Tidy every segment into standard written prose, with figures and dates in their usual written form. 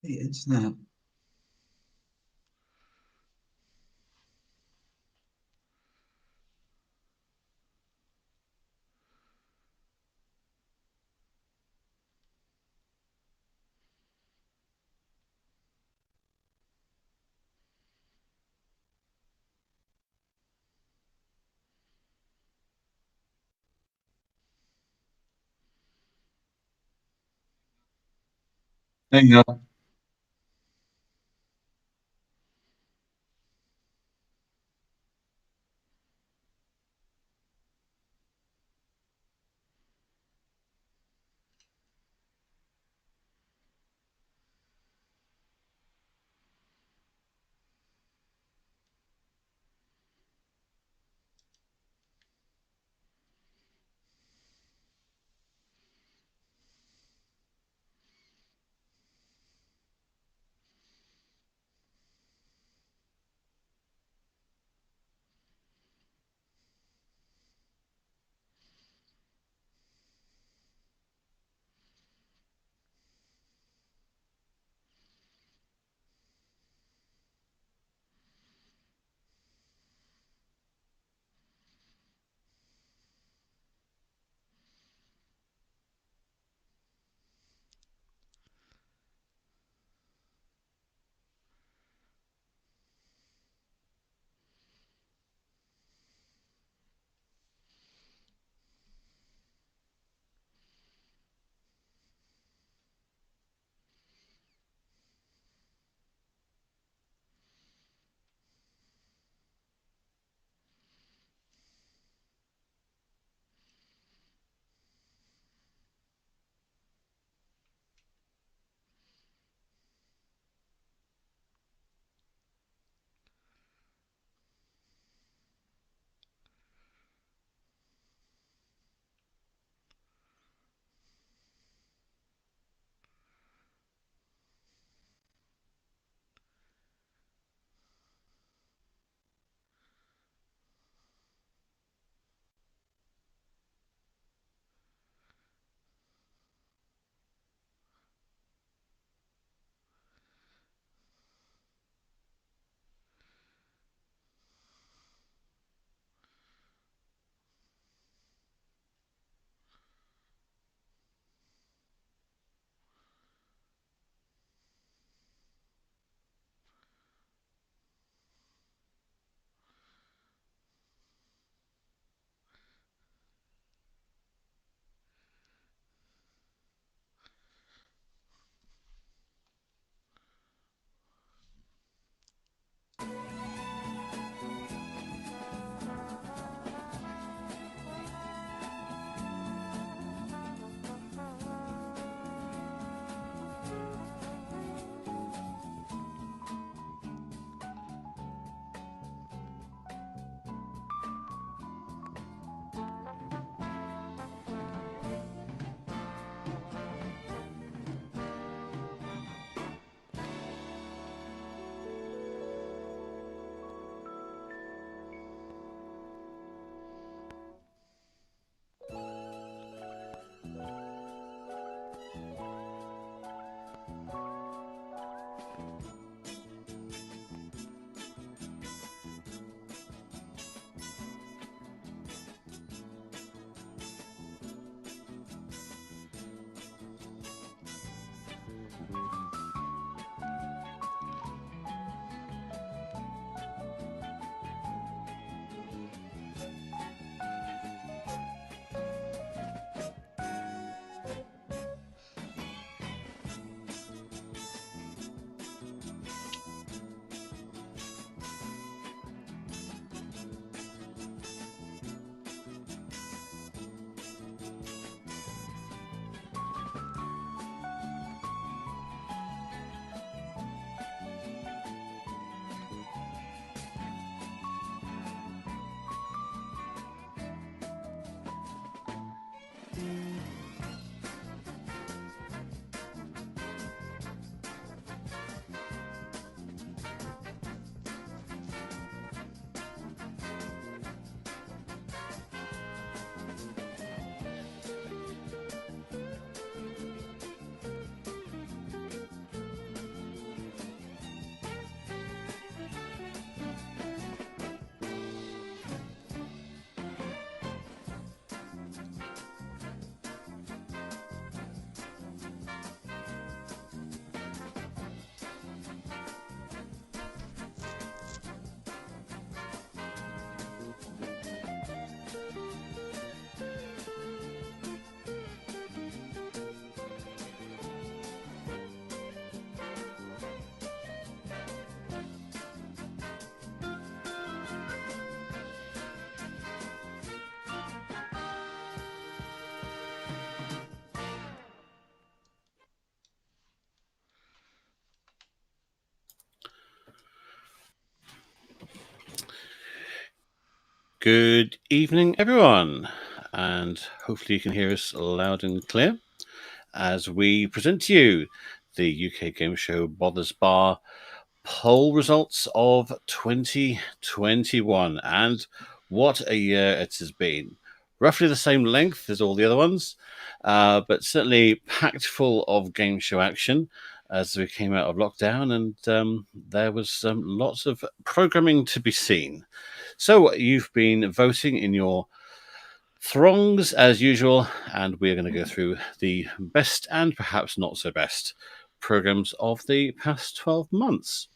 It's not. Hang on. Good evening, everyone, and hopefully you can hear us loud and clear as we present to you the UK Game Show Bothers Bar poll results of 2021. And what a year it has been. Roughly the same length as all the other ones, but certainly packed full of game show action as we came out of lockdown, and there was lots of programming to be seen. So you've been voting in your throngs as usual, and we're going to go through the best and perhaps not so best programs of the past 12 months.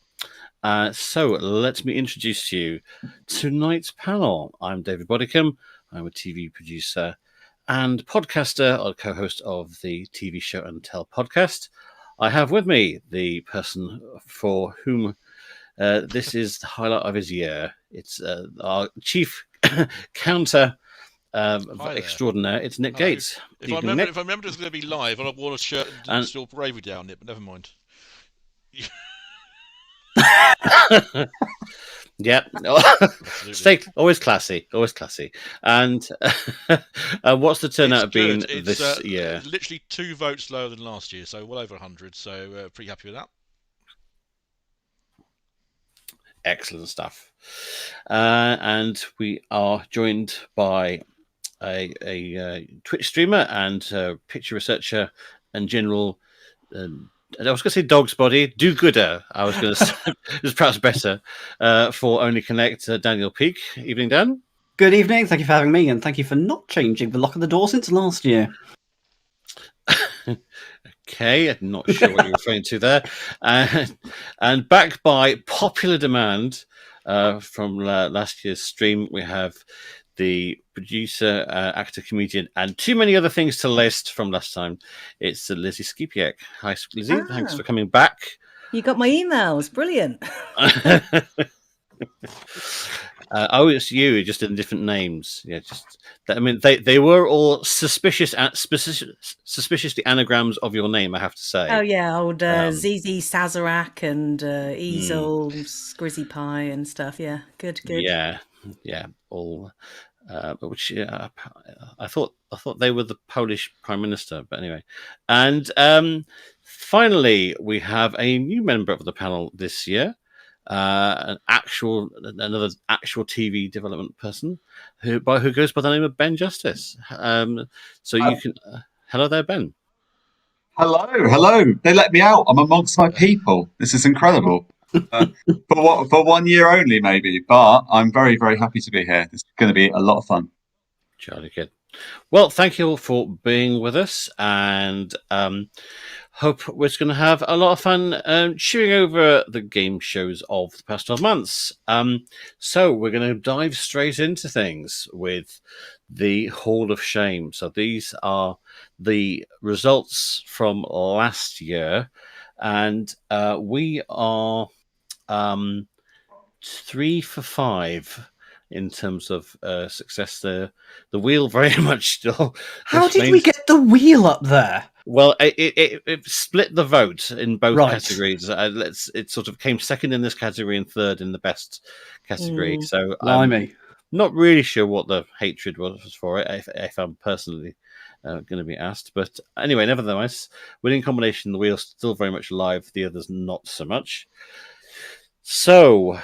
So let me introduce you tonight's panel. I'm David Bodicum. I'm a TV producer and podcaster, or co-host of the TV Show and Tell podcast. I have with me the person for whom this is the highlight of his year. It's our chief counter extraordinaire. It's Nick Hello. Gates. If I remember it was going to be live, I'd worn a shirt and still bravery down it, but never mind. Yeah, always classy. And what's the turnout been this year? Literally 2 votes lower than last year, so well over 100. So pretty happy with that. Excellent stuff. And we are joined by a Twitch streamer and picture researcher and general. I was going to say dog's body, do-gooder. I was going to say is perhaps better for Only Connect. Daniel Peake. Evening, Dan. Good evening. Thank you for having me, and thank you for not changing the lock of the door since last year. Okay, I'm not sure what you're referring to there. And back by popular demand from last year's stream, we have the producer, actor, comedian, and too many other things to list from last time. It's Lizzie Skipiak. Hi, Lizzie. Thanks for coming back. You got my emails. Brilliant. Oh, it's you, just in different names. Yeah, they were all suspiciously anagrams of your name, I have to say. Oh yeah, old ZZ Sazerac and Easel, Scrizzy Pie and stuff. Yeah, good. Yeah, all. Which I thought they were the Polish Prime Minister, but anyway. And finally, we have a new member of the panel this year. Another actual TV development person who goes by the name of Ben Justice. So you can hello there, Ben. Hello. They let me out. I'm amongst my people. This is incredible. For 1 year only, maybe, but I'm very, very happy to be here. It's going to be a lot of fun. Jolly good. Well, thank you all for being with us, and hope we're going to have a lot of fun chewing over the game shows of the past 12 months. So we're going to dive straight into things with the Hall of Shame. So these are the results from last year, and we are 3 for 5 in terms of success. The wheel very much still. How did we get the wheel up there? Well, it split the vote in both categories. It sort of came second in this category and third in the best category. So I'm not really sure what the hatred was for it, if I'm personally going to be asked. But anyway, nevertheless, winning combination, the wheel's still very much alive. The others not so much. So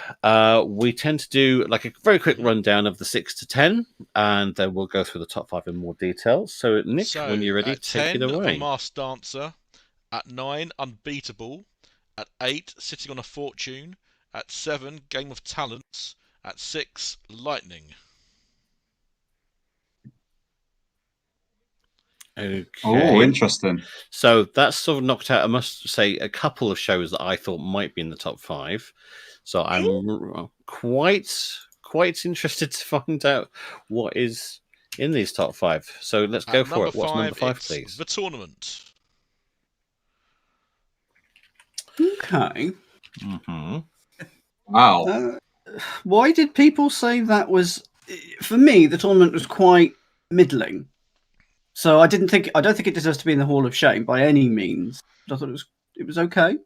we tend to do like a very quick rundown of the 6 to 10, and then we'll go through the top 5 in more detail. So Nick, when you're ready, take it away. The Masked Dancer. At 9, Unbeatable. At 8, Sitting on a Fortune. At 7, Game of Talents. At 6, Lightning. Okay. Oh, interesting. So that's sort of knocked out, I must say, a couple of shows that I thought might be in the top 5. So I'm quite interested to find out what is in these top 5. So let's go for it. What's number 5, please? The Tournament. Okay. Mm-hmm. Wow. Why did people say that was? For me, the Tournament was quite middling. So I don't think it deserves to be in the Hall of Shame by any means. But I thought it was okay.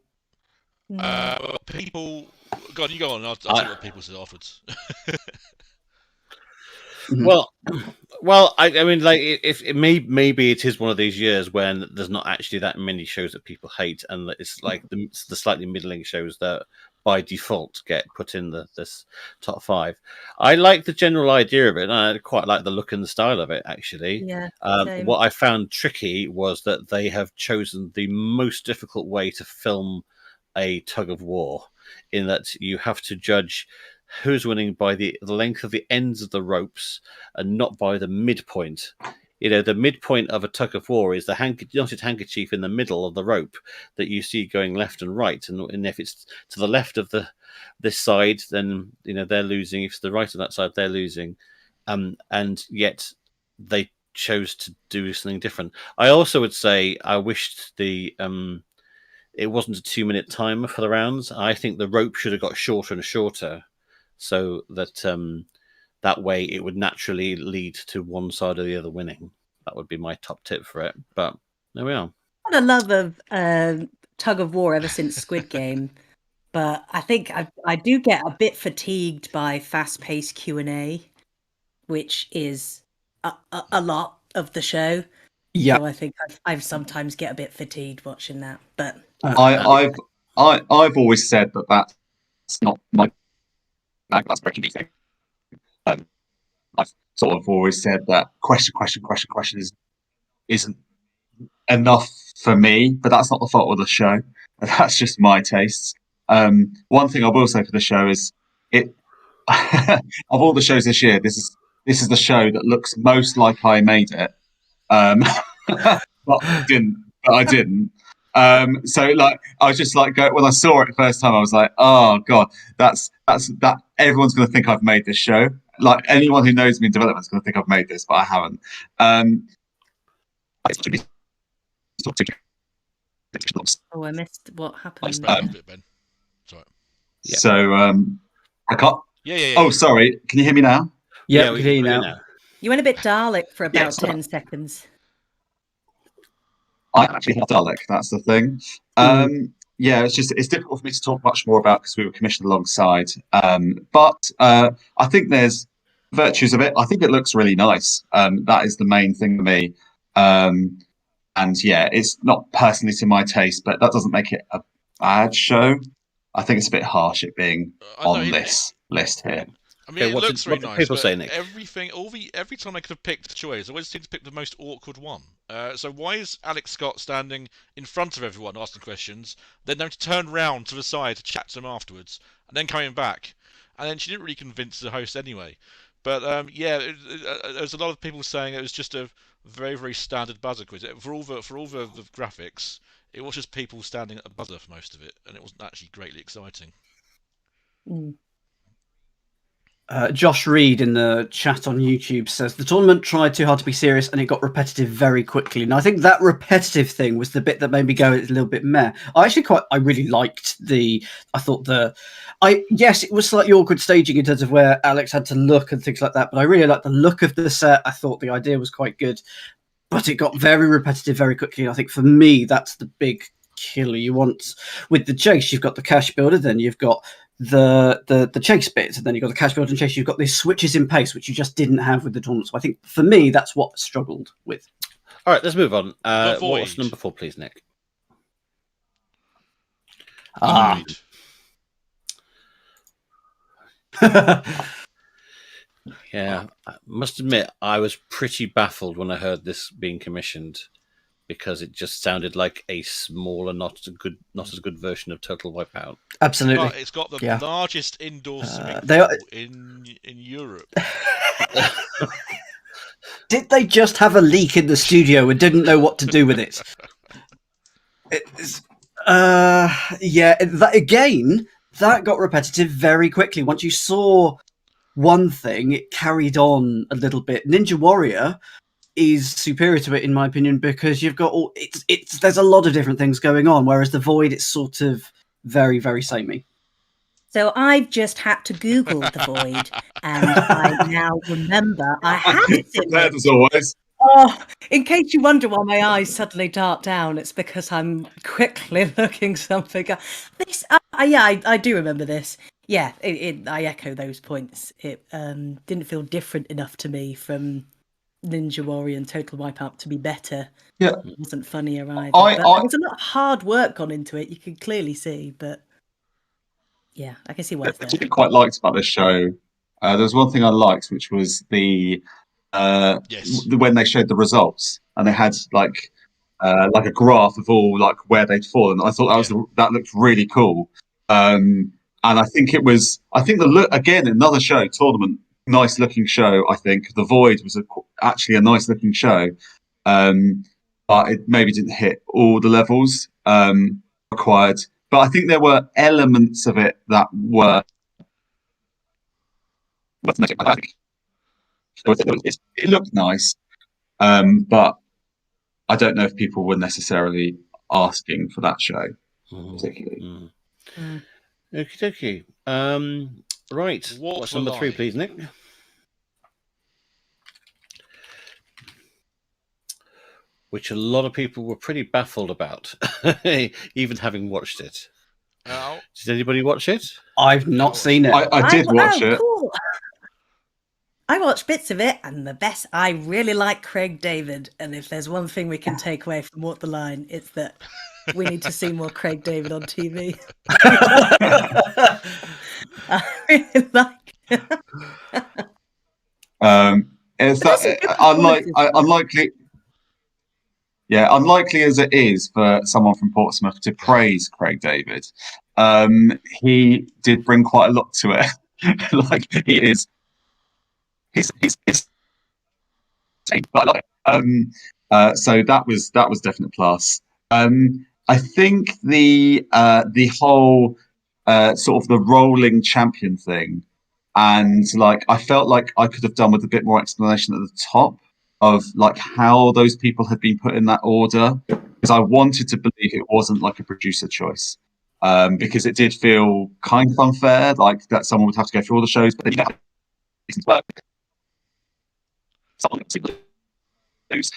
People, God, you go on. I'll tell you what people said afterwards. Well, I mean, like, if it maybe it is one of these years when there's not actually that many shows that people hate, and it's like the slightly middling shows that by default get put in this top 5. I like the general idea of it, and I quite like the look and the style of it. Actually, Yeah, same. what I found tricky was that they have chosen the most difficult way to film a tug of war, in that you have to judge who's winning by the length of the ends of the ropes and not by the midpoint. You know, the midpoint of a tug of war is the knotted handkerchief in the middle of the rope that you see going left and right. And if it's to the left of this side, then they're losing. If it's the right of that side, they're losing. And yet they chose to do something different. I also would say I wished it wasn't a 2-minute timer for the rounds. I think the rope should have got shorter and shorter, so that that way it would naturally lead to one side or the other winning. That would be my top tip for it. But there we are. I've had a love of tug of war ever since Squid Game, but I think I do get a bit fatigued by fast-paced Q&A, which is a lot of the show. Yeah. So I think I sometimes get a bit fatigued watching that. But I've always said that that's not my bag. That's breaking me thing. I've sort of always said that question isn't enough for me, but that's not the fault of the show. That's just my tastes. One thing I will say for the show is it of all the shows this year, this is the show that looks most like I made it. But I didn't. So like I was just like when I saw it the first time, I was like, oh god, that's that everyone's going to think I've made this show. Like anyone who knows me in development is going to think I've made this, but I haven't. oh, I missed what happened. Just break up a bit, Ben. Sorry. Yeah. So I can't. Yeah. Oh, sorry. Can you hear me now? Yeah, we we hear you can hear now. You went a bit Dalek for about sorry. 10 seconds. I actually have Dalek. That's the thing. Yeah, it's difficult for me to talk much more about because we were commissioned alongside. But I think there's virtues of it. I think it looks really nice. That is the main thing for me. And yeah, it's not personally to my taste, but that doesn't make it a bad show. I think it's a bit harsh it being on this list here. I mean, Okay, it looks really nice. people but say, Nick? every time I could have picked a choice, I always seem to pick the most awkward one. So why is Alex Scott standing in front of everyone asking questions, then having to turn round to the side to chat to them afterwards, and then coming back? And then she didn't really convince the host anyway. But there's a lot of people saying it was just a very, very standard buzzer quiz. For all the graphics, it was just people standing at a buzzer for most of it, and it wasn't actually greatly exciting. Josh Reed in the chat on YouTube says the tournament tried too hard to be serious and it got repetitive very quickly. And I think that repetitive thing was the bit that made me go a little bit meh. I really liked yes, it was slightly awkward staging in terms of where Alex had to look and things like that, but I really liked the look of the set. I thought the idea was quite good, but it got very repetitive very quickly. I think for me, that's the big killer. You want with the chase, you've got the cash builder, then you've got the chase bit, and then you've got the cash builder and chase. You've got these switches in pace, which you just didn't have with the tournament. So I think for me, that's what I struggled with. All right, let's move on. Void. What's number 4, please, Nick? Void. Yeah, I must admit, I was pretty baffled when I heard this being commissioned, because it just sounded like a smaller, not as good version of Total Wipeout. Absolutely. But it's got the largest indoor swimming they pool are- in Europe. Did they just have a leak in the studio and didn't know what to do with it? That got repetitive very quickly. Once you saw one thing, it carried on a little bit. Ninja Warrior is superior to it, in my opinion, because you've got there's a lot of different things going on, whereas the Void, it's sort of very, very samey. So I've just had to Google the Void, and I now remember I have it. As always. Oh, in case you wonder why my eyes suddenly dart down, it's because I'm quickly looking something up. I do remember this. Yeah, I echo those points. It didn't feel different enough to me from Ninja Warrior and Total Wipeout to be better. Yeah. It wasn't funnier either. I- but I- there was a lot of hard work gone into it. You can clearly see, but yeah, I can see why it's I there. quite liked about this show. There was one thing I liked, which was Yes. when they showed the results and they had like a graph of all like where they'd fallen. I thought that looked really cool. And I think the look again, another show, tournament, nice looking show. I think The Void was actually a nice looking show, but it maybe didn't hit all the levels required. But I think there were elements of it that were. It looked nice, but I don't know if people were necessarily asking for that show particularly. Okie dokie. Right. Walk What's the number 3, line. please, Nick? Which a lot of people were pretty baffled about, even having watched it. Now, Did anybody watch it? I've not seen it. I did watch it. Cool. I watched bits of it, and I really like Craig David. And if there's one thing we can take away from Walk the Line, it's that we need to see more Craig David on TV. I really like it. It's But that unlikely. Yeah, unlikely as it is for someone from Portsmouth to praise Craig David, he did bring quite a lot to it. Like he is, he's but I like it. So that was definite plus. I think the whole sort of the rolling champion thing, and like I felt like I could have done with a bit more explanation at the top of like how those people had been put in that order, because I wanted to believe it wasn't like a producer choice, because it did feel kind of unfair, like that someone would have to go through all the shows, but then you know, things work. Someone lose.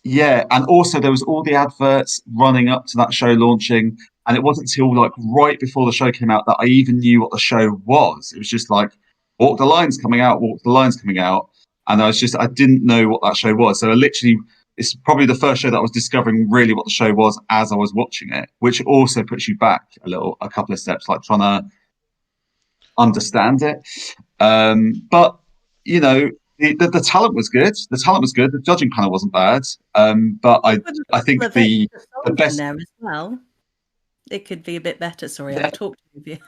Yeah, and also there was all the adverts running up to that show launching, and it wasn't until like right before the show came out that I even knew what the show was. It was just like Walk the Line's coming out, Walk the Line's coming out, and I didn't know what that show was. So I literally, it's probably the first show that I was discovering really what the show was as I was watching it, which also puts you back a couple of steps, like trying to understand it. But you know, the talent was good. The talent was good. The judging panel wasn't bad. But I think the best there as well. It could be a bit better. Sorry, I've talked to you.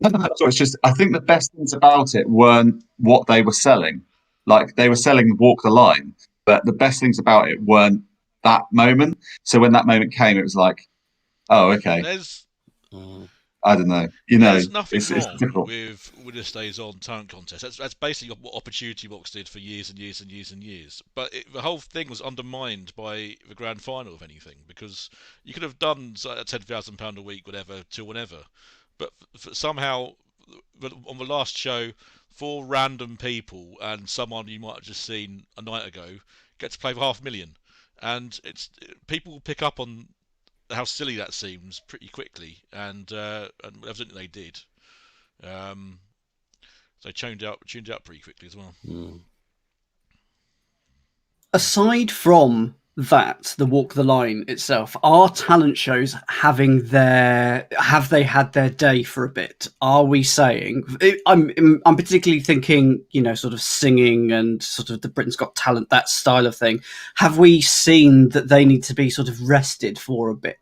So it's just I think the best things about it weren't what they were selling. Like they were selling Walk the Line, but the best things about it weren't that moment. So when that moment came, it was like, oh, okay. I don't know. There's nothing it's wrong difficult. with Winner Stays On talent contest. That's basically what Opportunity Box did for years and years and years and years. But the whole thing was undermined by the grand final, if anything, because you could have done £10,000 a week, whatever, till whenever. But somehow, on the last show, 4 random people and someone you might have just seen a night ago get to play for £500,000, and people will pick up on how silly that seems pretty quickly, and evidently they did. So tuned out pretty quickly as well. Aside from that, the Walk the Line itself, are talent shows have they had their day for a bit? Are we saying I'm particularly thinking, sort of singing and sort of the Britain's Got Talent, that style of thing. Have we seen that they need to be sort of rested for a bit?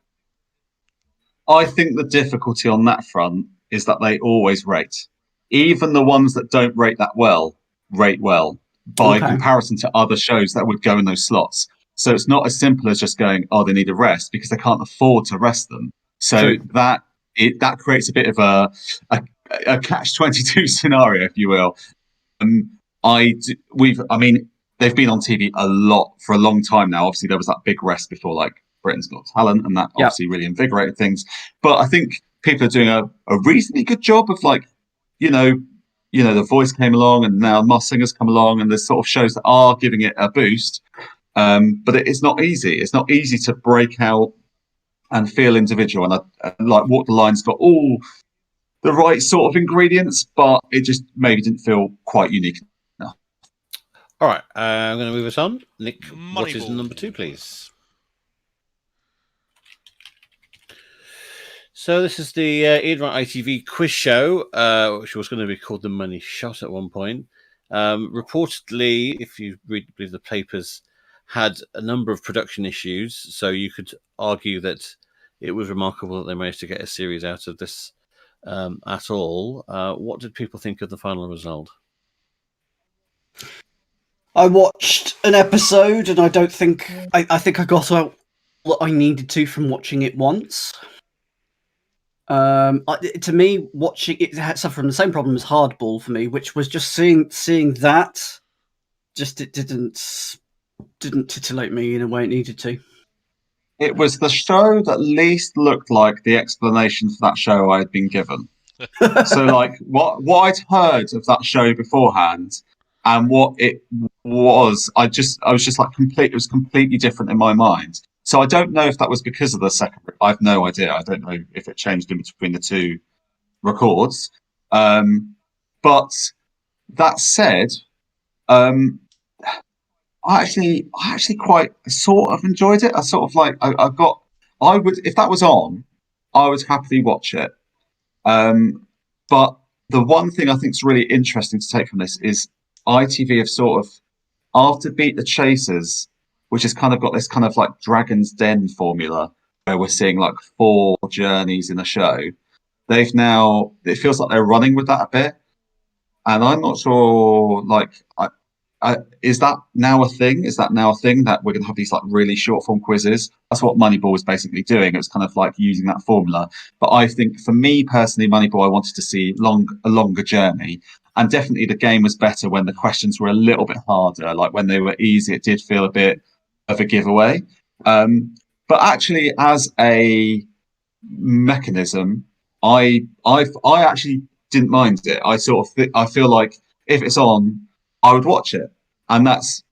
I think the difficulty on that front is that they always rate. Even the ones that don't rate that well, rate well by comparison to other shows that would go in those slots. So it's not as simple as just going, oh, they need a rest, because they can't afford to rest them. So that creates a bit of a catch-22 scenario, if you will. They've been on TV a lot for a long time now. Obviously, there was that big rest before, like Britain's Got Talent, and that obviously really invigorated things. But I think people are doing a reasonably good job of, like, The Voice came along, and now Masked Singer's come along, and there's sort of shows that are giving it a boost. But it's not easy. It's not easy to break out and feel individual, and I like Walk the Line's got all the right sort of ingredients, but it just maybe didn't feel quite unique enough. All right, I'm going to move us on. Nick, what is Moneyball. number 2, please? So this is the Ian Wright ITV quiz show, which was going to be called The Money Shot at one point. Reportedly, if you believe the papers, had a number of production issues, so you could argue that it was remarkable that they managed to get a series out of this at all. What did people think of the final result? I watched an episode, and I don't think I think I got out what I needed to from watching it once. To me, watching it had suffered from the same problem as Hardball for me, which was just seeing that. Just it didn't titillate me in a way it needed to. It was the show that least looked like the explanation for that show I had been given. So, like, what I'd heard of that show beforehand and what it was, I was just like it was completely different in my mind. So I don't know if that was because of the second. I have no idea. I don't know if it changed in between the two records. But that said, I actually quite sort of enjoyed it. I sort of like I would, if that was on, I would happily watch it. But the one thing I think is really interesting to take from this is ITV have sort of, after Beat the Chasers, which has kind of got this kind of like Dragon's Den formula where we're seeing like 4 journeys in a show, they've now, it feels like they're running with that a bit. And I'm not sure, like, is that now a thing? Is that now a thing that we're going to have these like really short form quizzes? That's what Moneyball was basically doing. It was kind of like using that formula. But I think for me personally, Moneyball, I wanted to see a longer journey. And definitely the game was better when the questions were a little bit harder. Like when they were easy, it did feel a bit of a giveaway. But actually, as a mechanism, I actually didn't mind it. I feel like if it's on, I would watch it, and that's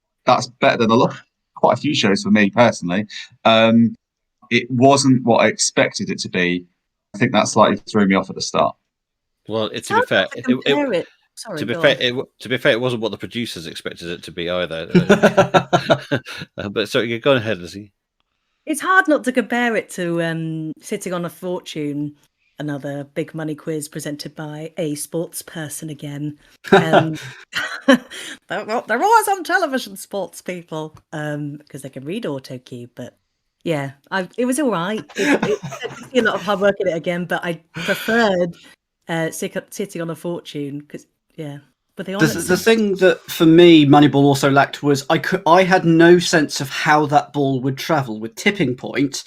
better than quite a few shows for me personally. It wasn't what I expected it to be. I think that slightly threw me off at the start. Well, to be fair, Sorry, to be fair, it wasn't what the producers expected it to be either. But sorry, go on ahead, Lizzie. It's hard not to compare it to Sitting on a Fortune, another big money quiz presented by a sports person again. They're always on television, sports people, because they can read autocue. But yeah, it was all right. It took me a lot of hard work at it again, but I preferred Sitting on a Fortune because, yeah. But the thing that for me Moneyball also lacked was I had no sense of how that ball would travel. With Tipping Point,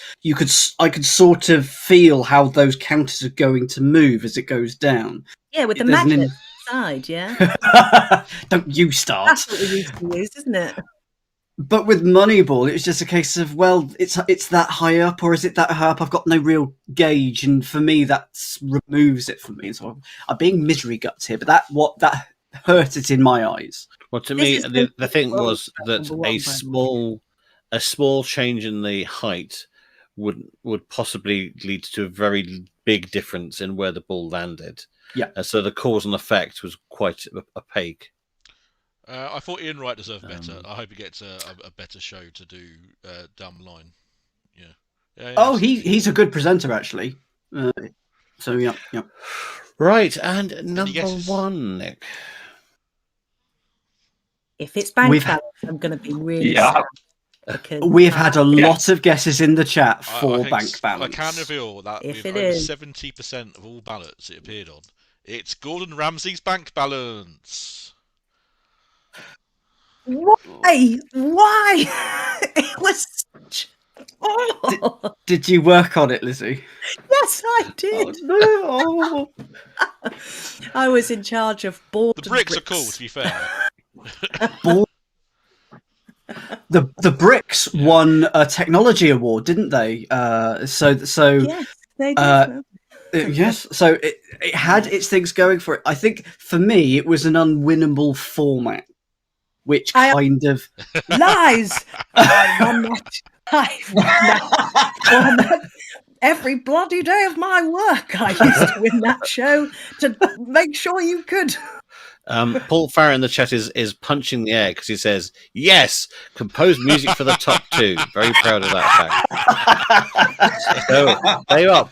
I could sort of feel how those counters are going to move as it goes down. Yeah, with the magnet side, yeah. Don't you start. That's what we used to use, isn't it? But with Moneyball, it was just a case of, well, it's that high up, or is it that high up? I've got no real gauge, and for me, that removes it from me. So I'm being misery guts here, but that hurt it in my eyes. Well, to me, the thing was that a small change in the height would possibly lead to a very big difference in where the ball landed. Yeah. So the cause and effect was quite opaque. I thought Ian Wright deserved better. I hope he gets a better show to do down the line. Yeah, he's a good presenter, actually. So, yeah. Right, and number 1, Nick. If it's bank balance, I'm going to be really sad. We've had a lot of guesses in the chat for bank balance. I can reveal that with over 70% of all ballots it appeared on, it's Gordon Ramsay's bank balance. Why? It was... Did you work on it, Lizzie? Yes, I did. Oh, no. I was in charge of board. The bricks are cool, to be fair. The bricks won a technology award, didn't they? So yes, they did. Yes, so it had its things going for it. I think for me, it was an unwinnable format, which kind of lies. I won that every bloody day of my work, I used to win that show to make sure you could. Paul Farrer in the chat is punching the air because he says, "Yes, compose music for the top 2." Very proud of that fact. So there you are,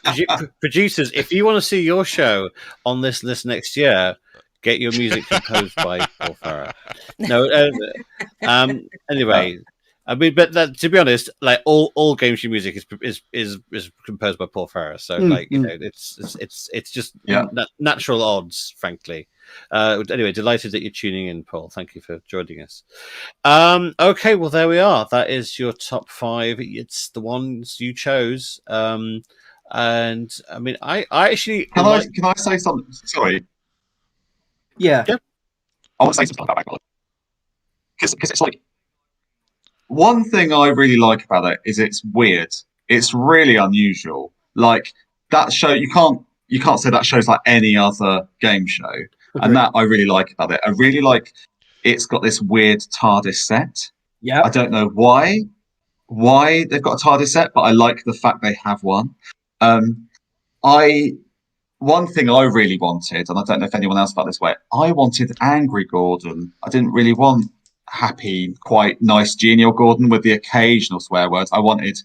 producers. If you want to see your show on this list next year, get your music composed by Paul Farrer. No, anyway. I mean, but to be honest, like all game show music is composed by Paul Farrer. So it's just natural odds, frankly. Anyway, delighted that you're tuning in, Paul. Thank you for joining us. Okay, well there we are. That is your top 5. It's the ones you chose. And I mean, I actually can I say something? Sorry. Yeah. I want to say something about Backlog because it's like one thing I really like about it is it's weird. It's really unusual. Like that show, you can't say that show's like any other game show. And that I really like about it. I really like it's got this weird TARDIS set. Yeah. I don't know why they've got a TARDIS set, but I like the fact they have one. One thing I really wanted, and I don't know if anyone else felt this way, I wanted angry Gordon. I didn't really want happy, quite nice, genial Gordon with the occasional swear words. I wanted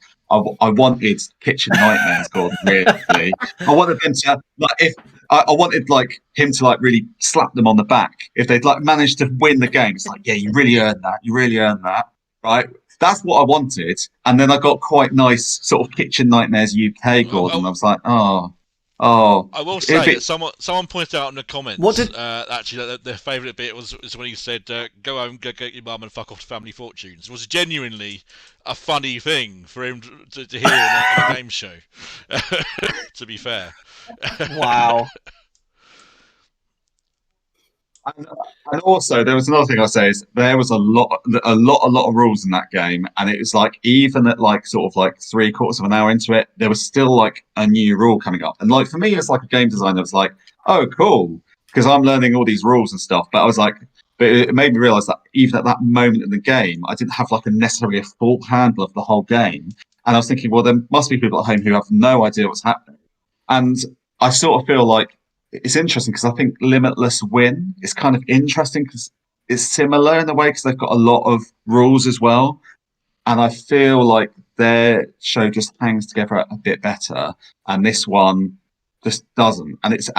kitchen nightmares Gordon. Really, I wanted them to like I wanted like him to like really slap them on the back if they'd like managed to win the game. It's like, yeah, you really earned that. You really earned that, right? That's what I wanted. And then I got quite nice sort of kitchen nightmares UK Gordon. I was like, oh. I will say that someone pointed out in the comments actually that their favourite bit was when he said, "Go home, go get your mum, and fuck off to Family Fortunes." It was genuinely a funny thing for him to hear in a game show. To be fair. Wow. And also, there was another thing I'll say is there was a lot of rules in that game, and it was like even at like sort of like 3/4 of an hour into it, there was still like a new rule coming up. And like for me, as like a game designer, it's like, oh, cool, because I'm learning all these rules and stuff. But I was like, but it made me realize that even at that moment in the game, I didn't have like necessarily a full handle of the whole game. And I was thinking, well, there must be people at home who have no idea what's happening. And I sort of feel like it's interesting because I think Limitless Win is kind of interesting because it's similar in a way because they've got a lot of rules as well. And I feel like their show just hangs together a bit better, and this one just doesn't. And it's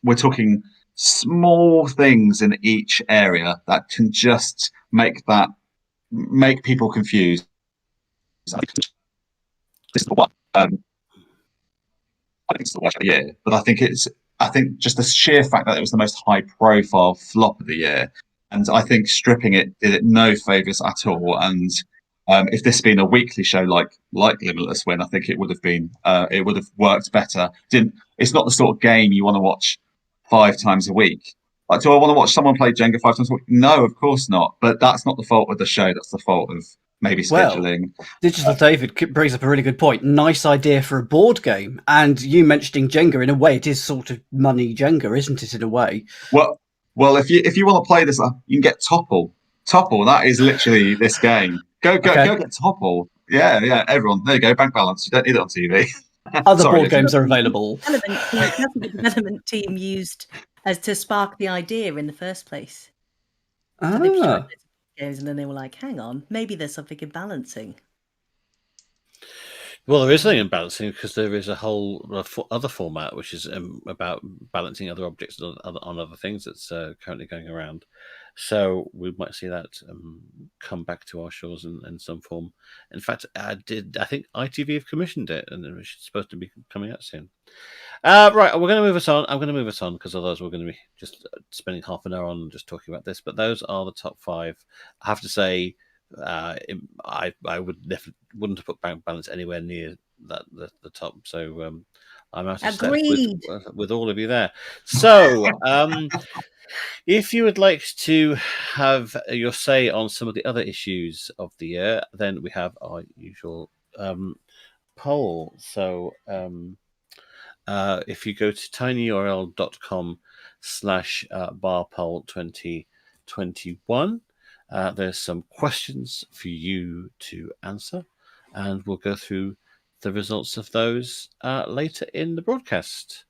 we're talking small things in each area that can just make people confused. This is the one. I think it's the worst of the year, but I think just the sheer fact that it was the most high-profile flop of the year, and I think stripping it did it no favors at all. And if this had been a weekly show like Limitless Win, I think it would have worked better. It's not the sort of game you want to watch 5 times a week. Like, do I want to watch someone play Jenga 5 times a week? No, of course not. But that's not the fault of the show. That's the fault of maybe scheduling. Well, Digital David brings up a really good point. Nice idea for a board game. And you mentioning Jenga, in a way, it is sort of money Jenga, isn't it, in a way? Well, if you want to play this, you can get Topple. Topple, that is literally this game. Go get Topple. Yeah, everyone. There you go, bank balance. You don't need it on TV. Other board games are available. The development team used as to spark the idea in the first place. So they tried games and then they were like, hang on, maybe there's something in balancing. Well, there is something in balancing because there is a whole other format which is about balancing other objects on other things that's currently going around. So we might see that come back to our shores in some form. In fact, I think ITV have commissioned it, and it's supposed to be coming out soon. Right, we're going to move us on. I'm going to move us on because otherwise we're going to be just spending half an hour on just talking about this. But those are the top 5. I have to say, I wouldn't have put Bank Balance anywhere near the top. So I'm out of step with all of you there. So if you would like to have your say on some of the other issues of the year, then we have our usual poll. So if you go to tinyurl.com/barpoll2021, there's some questions for you to answer, and we'll go through the results of those later in the broadcast.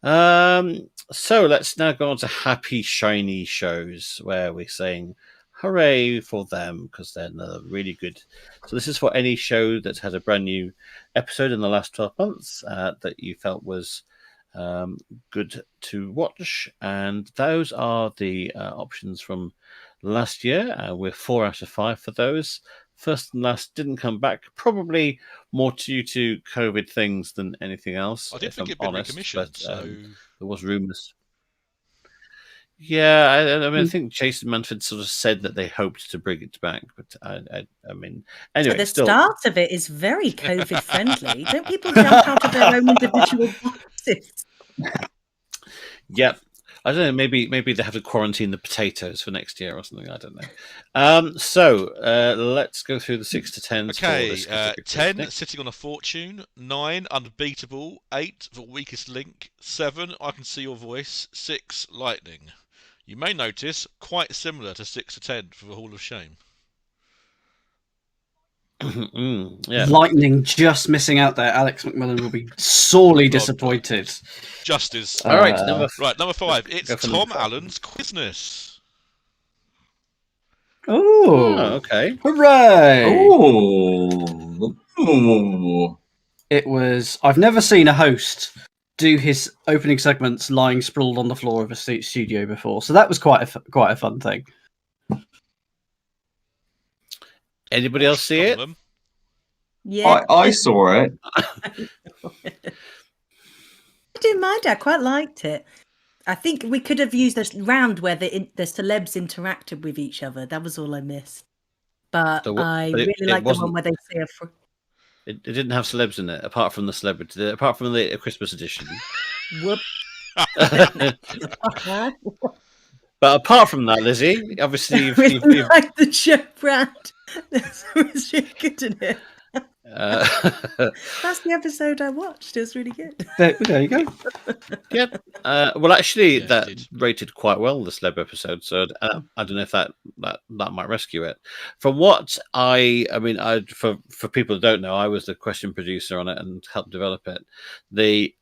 So let's now go on to happy, shiny shows where we're saying hooray for them because they're really good. So this is for any show that's had a brand new episode in the last 12 months that you felt was good to watch. And those are the options from last year. We're 4 out of 5 for those. First and last didn't come back, probably more due to COVID things than anything else. I did if think I'm it'd been honest, recommissioned, but so there was rumours. Yeah, I mean, I think Jason Manford sort of said that they hoped to bring it back, but I mean, anyway, So the still, start of it is very COVID friendly. Don't people jump out of their own individual boxes? yeah. I don't know. Maybe they have to quarantine the potatoes for next year or something. I don't know. So let's go through the 6 to 10s for okay. this category. 10 Nick? Sitting on a Fortune, 9 Unbeatable, 8 The Weakest Link, 7 I Can See Your Voice, 6 Lightning. You may notice quite similar to 6 to 10 for the Hall of Shame. Yeah. Lightning just missing out there. Alex McMillan will be sorely disappointed. Justice. All right, number 5. It's go for Tom number 5. Allen's Quizness. Oh, okay. Hooray! Oh. It was. I've never seen a host do his opening segments lying sprawled on the floor of a studio before, so that was quite a fun thing. Anybody else see it? Yeah, I saw it. I didn't mind it. I quite liked it. I think we could have used this round where the celebs interacted with each other. That was all I missed. But I really like the one where they say It didn't have celebs in it, apart from the celebrity, apart from the Christmas edition. Whoop. But apart from that, Lizzie, obviously I really like the show brand. It was really good in it. That's the episode I watched. It was really good. There you go. Yep. Well, actually, Yeah, that rated quite well, the celeb episode. So I don't know if that might rescue it. From what I mean, for people who don't know, I was the question producer on it and helped develop it. The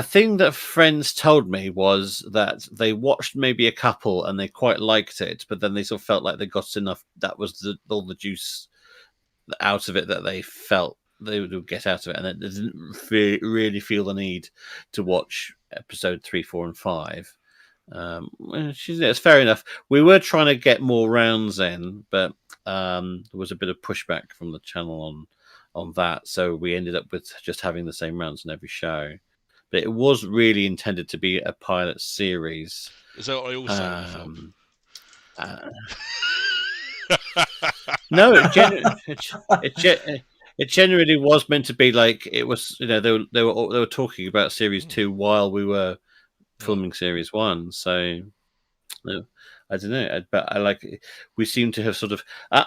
thing that friends told me was that they watched maybe a couple and they quite liked it, but then they sort of felt like they got enough. That was all the juice out of it that they felt they would get out of it, and it didn't really feel the need to watch episode 3, 4, and 5. It's fair enough. We were trying to get more rounds in, but there was a bit of pushback from the channel on that, so we ended up with just having the same rounds in every show. But it was really intended to be a pilot series. Is that what I also No, it generally was meant to be like it was. You know, they were talking about series 2 while we were filming series 1. So I don't know, but I like it. We seem to have sort of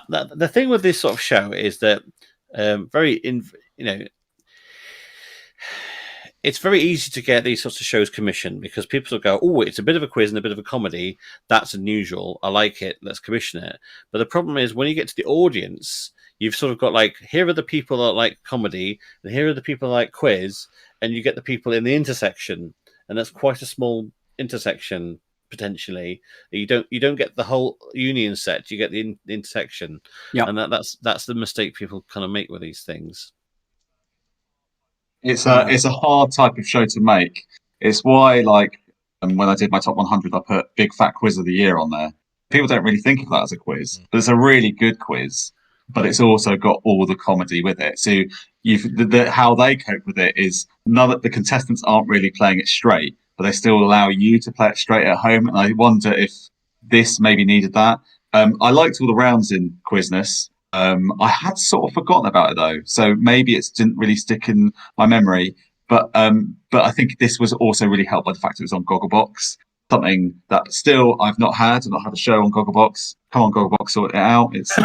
the thing with this sort of show is that it's very easy to get these sorts of shows commissioned because people will go, oh, it's a bit of a quiz and a bit of a comedy. That's unusual. I like it. Let's commission it. But the problem is when you get to the audience, you've sort of got like, here are the people that like comedy and here are the people that like quiz. And you get the people in the intersection. And that's quite a small intersection potentially. You don't get the whole union set. You get the intersection. Yeah. And that's the mistake people kind of make with these things. It's a hard type of show to make. It's why, like, when I did my top 100, I put Big Fat Quiz of the Year on there. People don't really think of that as a quiz, but it's a really good quiz. But it's also got all the comedy with it. So how they cope with it is the contestants aren't really playing it straight, but they still allow you to play it straight at home. And I wonder if this maybe needed that. I liked all the rounds in Quizness. I had sort of forgotten about it though, so maybe it didn't really stick in my memory. But I think this was also really helped by the fact it was on Gogglebox, something that still I've not had. I've not had a show on Gogglebox. Come on, Gogglebox, sort it out. It's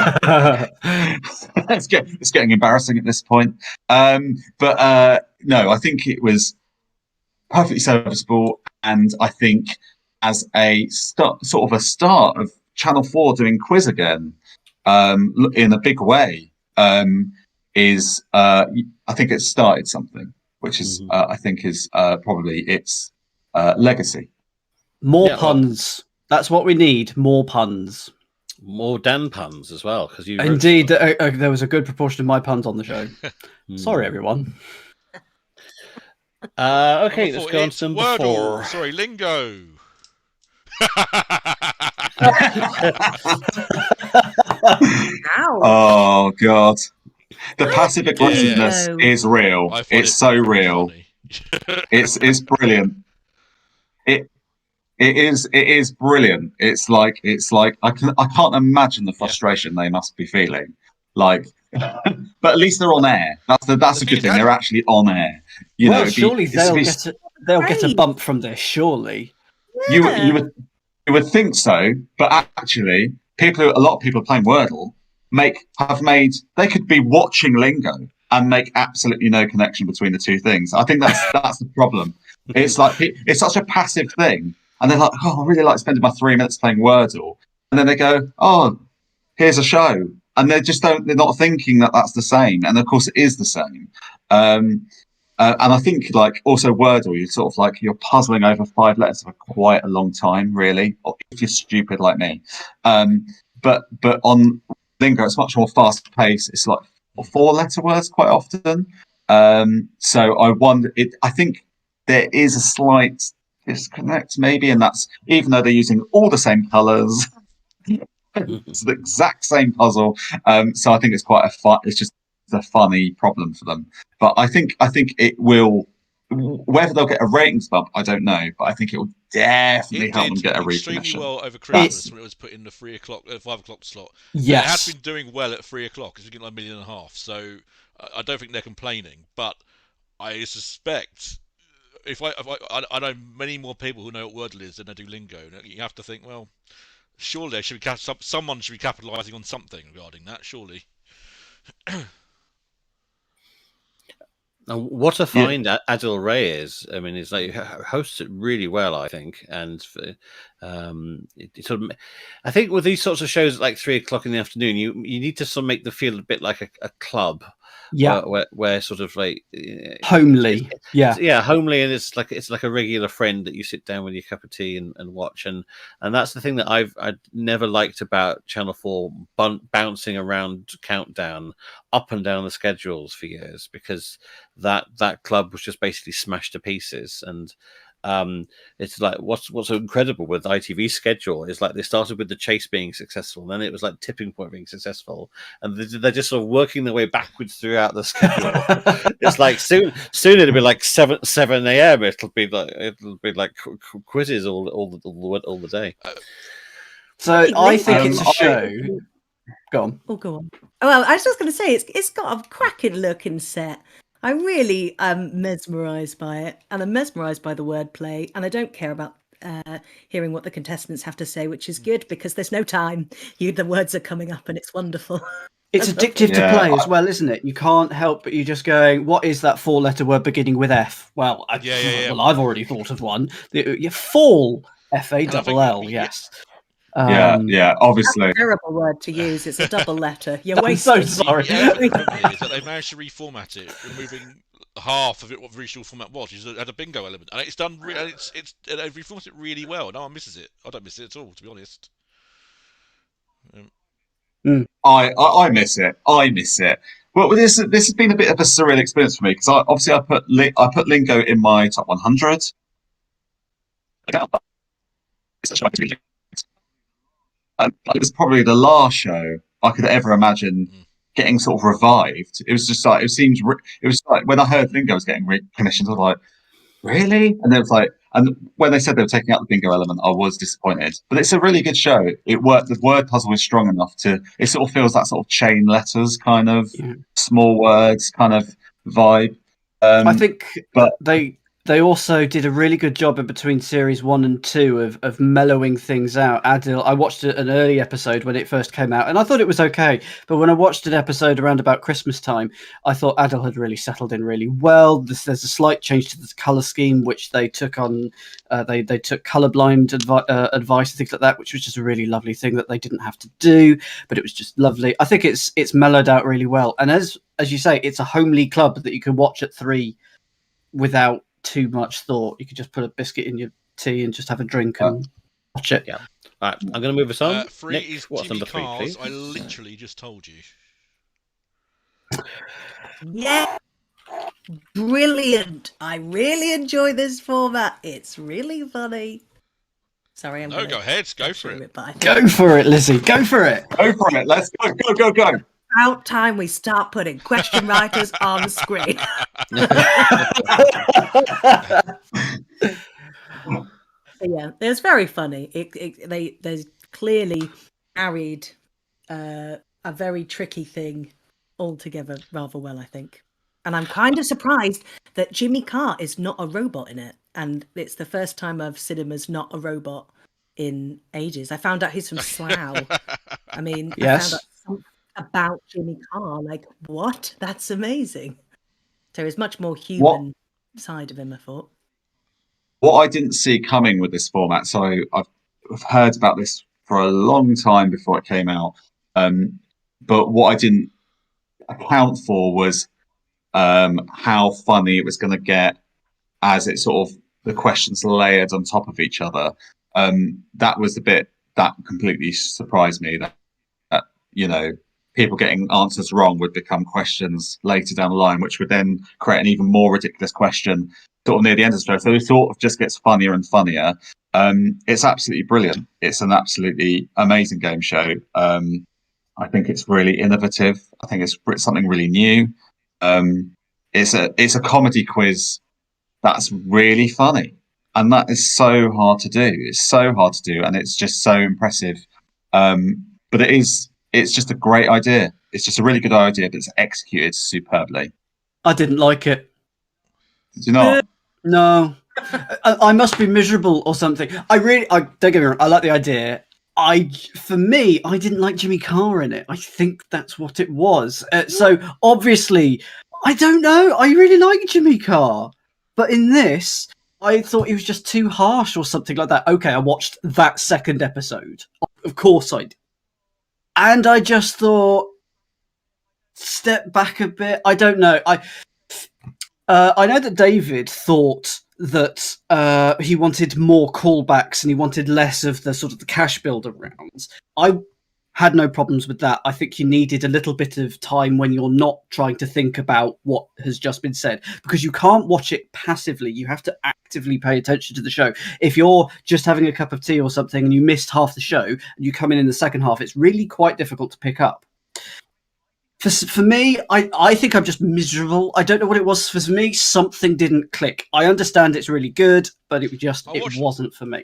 it's getting embarrassing at this point. But no, I think it was perfectly serviceable, and I think as a start of Channel 4 doing quiz again. In a big way. is I think it started something, which is Mhm. I think is probably its legacy. More Yeah, well- puns. That's what we need. More puns. More Dan puns as well, because you wrote Indeed, some of them. there was a good proportion of my puns on the show. Sorry, everyone. Okay, Number let's 4, go on it's to number Wordle. 4. Sorry, lingo. Ouch. Oh God, the passive Yeah. aggressiveness No. is real. I find It's it so very real. funny. It's brilliant. It is brilliant. It's like I can't imagine the Yeah. frustration they must be feeling. Like, but at least they're on air. That's The a thing good is, thing. how- They're actually on air. You know, Well, surely they'll get a Great. bump from this. Surely. you Yeah. would think so, but actually, a lot of people playing Wordle they could be watching Lingo and make absolutely no connection between the two things. I think that's the problem. It's like it's such a passive thing, and they're like, oh, I really like spending my 3 minutes playing Wordle, and then they go, oh, here's a show, and they're not thinking that that's the same, and of course it is the same. And I think like also Wordle, you're puzzling over 5 letters for quite a long time, really, or if you're stupid like me. But on Lingo, it's much more fast paced. It's like 4 letter words quite often. So I think there is a slight disconnect maybe, and that's even though they're using all the same colours. It's the exact same puzzle. So I think it's quite it's just a funny problem for them. But I think it will. Whether they'll get a ratings bump, I don't know. But I think it will definitely It help them did get a extremely recognition. well over Christmas when it was put in the 5 o'clock slot. And it has Yes. been doing well at 3 o'clock. It's been getting like 1.5 million. So I don't think they're complaining. But I suspect I know many more people who know what Wordle is than I do Lingo. You have to think, well, surely there should be someone should be capitalising on something regarding that. Surely. And what a Yeah. find Adil Ray is. I mean, it's like hosts it really well, I think, and it sort of. I think with these sorts of shows at like 3 o'clock in the afternoon, you need to sort of make them feel a bit like a club, Yeah. where sort of like Homely. Yeah. yeah, homely, and it's like a regular friend that you sit down with your cup of tea and watch, and that's the thing that I've never liked about Channel 4 bouncing around Countdown up and down the schedules for years, because that club was just basically smashed to pieces. And it's like what's so incredible with ITV's schedule is like they started with the chase being successful, and then it was like tipping point being successful, and they're just sort of working their way backwards throughout the schedule. It's like soon it'll be like 7 a.m. It'll be like quizzes all the day. So Hey, I think Lingo. it's a show. Go on. Oh, go on. Oh, well, I was just going to say it's got a cracking looking set. I really am mesmerised by it, and I'm mesmerised by the wordplay, and I don't care about hearing what the contestants have to say, which is good because there's no time. The words are coming up, and it's wonderful. It's addictive to play as well, isn't it? You can't help but you just going, what is that 4 letter word beginning with F? Well, Yeah. well, I've already thought of one. You fall, FALL, yes. Yeah, obviously. Terrible word to use. It's a double letter. You're I'm so wasting. sorry. The elephant for me is that they've managed to reformat it, removing half of it what the original format was. It had a bingo element, and it's done. They've reformatted it really well. No one misses it. I don't miss it at all, to be honest. I miss it. I miss it. Well, this has been a bit of a surreal experience for me because I put Lingo in my top 100. And it was probably the last show I could ever imagine getting sort of revived. It was just like it was like when I heard Lingo was getting recognition, I was like, really? And it was like, and when they said they were taking out the bingo element, I was disappointed. But it's a really good show. It worked. The word puzzle is strong enough to. It sort of feels that sort of chain letters kind of small words kind of vibe. I think but they they also did a really good job in between series 1 and 2 of mellowing things out. Adil, I watched an early episode when it first came out, and I thought it was okay. But when I watched an episode around about Christmas time, I thought Adil had really settled in really well. There's a slight change to the color scheme, which they took on. They took colorblind advice and things like that, which was just a really lovely thing that they didn't have to do. But it was just lovely. I think it's mellowed out really well, and as you say, it's a homely club that you can watch at 3 without too much thought. You could just put a biscuit in your tea and just have a drink and watch it. Yeah. All right, I'm going to move us on. 3 Nick, is what's Jimmy number 3, Cars. please? I literally just told you. Yeah. Brilliant. I really enjoy this format. It's really funny. Sorry, I'm No, go ahead. Go for it. But I think Go for it, Lizzie. Go for it. Go for it. Let's go, go, go, go. it's about time we start putting question writers on the screen. Yeah, it's very funny. They clearly married a very tricky thing all together rather well, I think. And I'm kind of surprised that Jimmy Carr is not a robot in it. And it's the first time I've seen him as not a robot in ages. I found out he's from Slough. I mean, I Yes. found out something about Jimmy Carr. Like, what? That's amazing. So there's much more human side of him, I thought. What I didn't see coming with this format, so I've heard about this for a long time before it came out, but what I didn't account for was how funny it was going to get as it sort of the questions layered on top of each other. That was the bit that completely surprised me. That people getting answers wrong would become questions later down the line, which would then create an even more ridiculous question sort of near the end of the show. So it sort of just gets funnier and funnier. It's absolutely brilliant. It's an absolutely amazing game show. I think it's really innovative. I think it's something really new. It's a comedy quiz that's really funny, and that is so hard to do. It's so hard to do, and it's just so impressive. But it's just a great idea. It's just a really good idea, but it's executed superbly. I didn't like it. Did you not? No. I must be miserable or something. I don't get me wrong, I like the idea. For me, I didn't like Jimmy Carr in it. I think that's what it was. So obviously, I don't know. I really like Jimmy Carr, but in this, I thought he was just too harsh or something like that. Okay, I watched that second episode. Of course I did. And I just thought, step back a bit. I don't know. I know that David thought that he wanted more callbacks and he wanted less of the sort of the cash builder rounds. I had no problems with that. I think you needed a little bit of time when you're not trying to think about what has just been said, because you can't watch it passively. You have to actively pay attention to the show. If you're just having a cup of tea or something and you missed half the show and you come in the second half, it's really quite difficult to pick up. For me, I think I'm just miserable. I don't know what it was. For me, something didn't click. I understand it's really good, but it wasn't for me.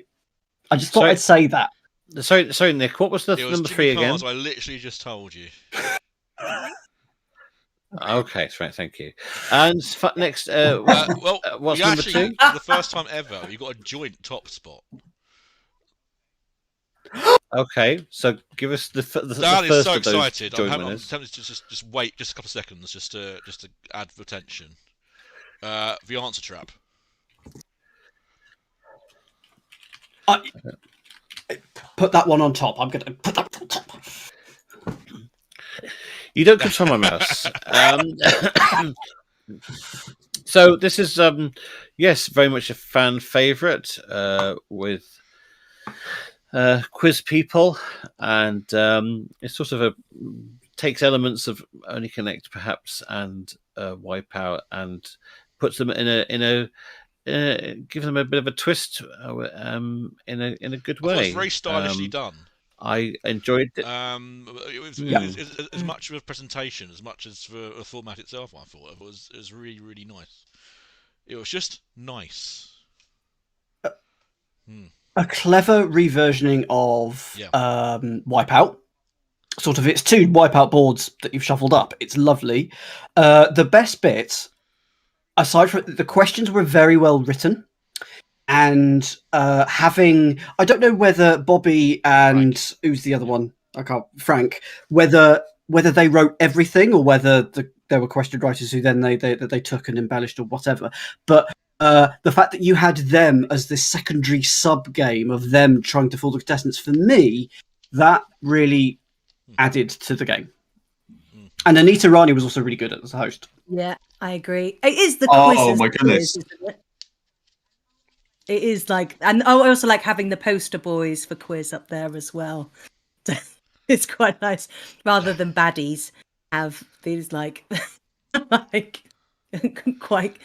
I just thought I'd say that. Sorry, Nick. What was the number 3 again? I literally just told you. Okay, right. Thank you. And next, what's number 2? For the first time ever, you got a joint top spot. Okay, so give us the first is so of those excited. joint I'm winners. tempted to just wait just a couple of seconds just to add for attention. The answer trap. Put that one on top. I'm going to put that on top. You don't control my mouse. So this is, yes, very much a fan favourite with quiz people, and it sort of takes elements of Only Connect perhaps and Wipeout and puts them in a gives them a bit of a twist in a good way. It's very stylishly done. I enjoyed it. It was as much of a presentation as much as for the format itself. I thought it was really, really nice. It was just nice. A clever reversioning of Wipeout. Sort of, it's 2 Wipeout boards that you've shuffled up. It's lovely. The best bit aside from the questions were very well written, and having, I don't know whether Bobby and who's the other one? I can't. Frank. Whether they wrote everything or whether there were question writers who then they took and embellished or whatever. But the fact that you had them as this secondary sub game of them trying to fool the contestants, for me, that really added to the game. And Anita Rani was also really good as a host. Yeah, I agree. It is the Oh, quizzes. my goodness. Isn't it? It is like, and I also like having the poster boys for quiz up there as well. It's quite nice, rather than baddies have these like like quite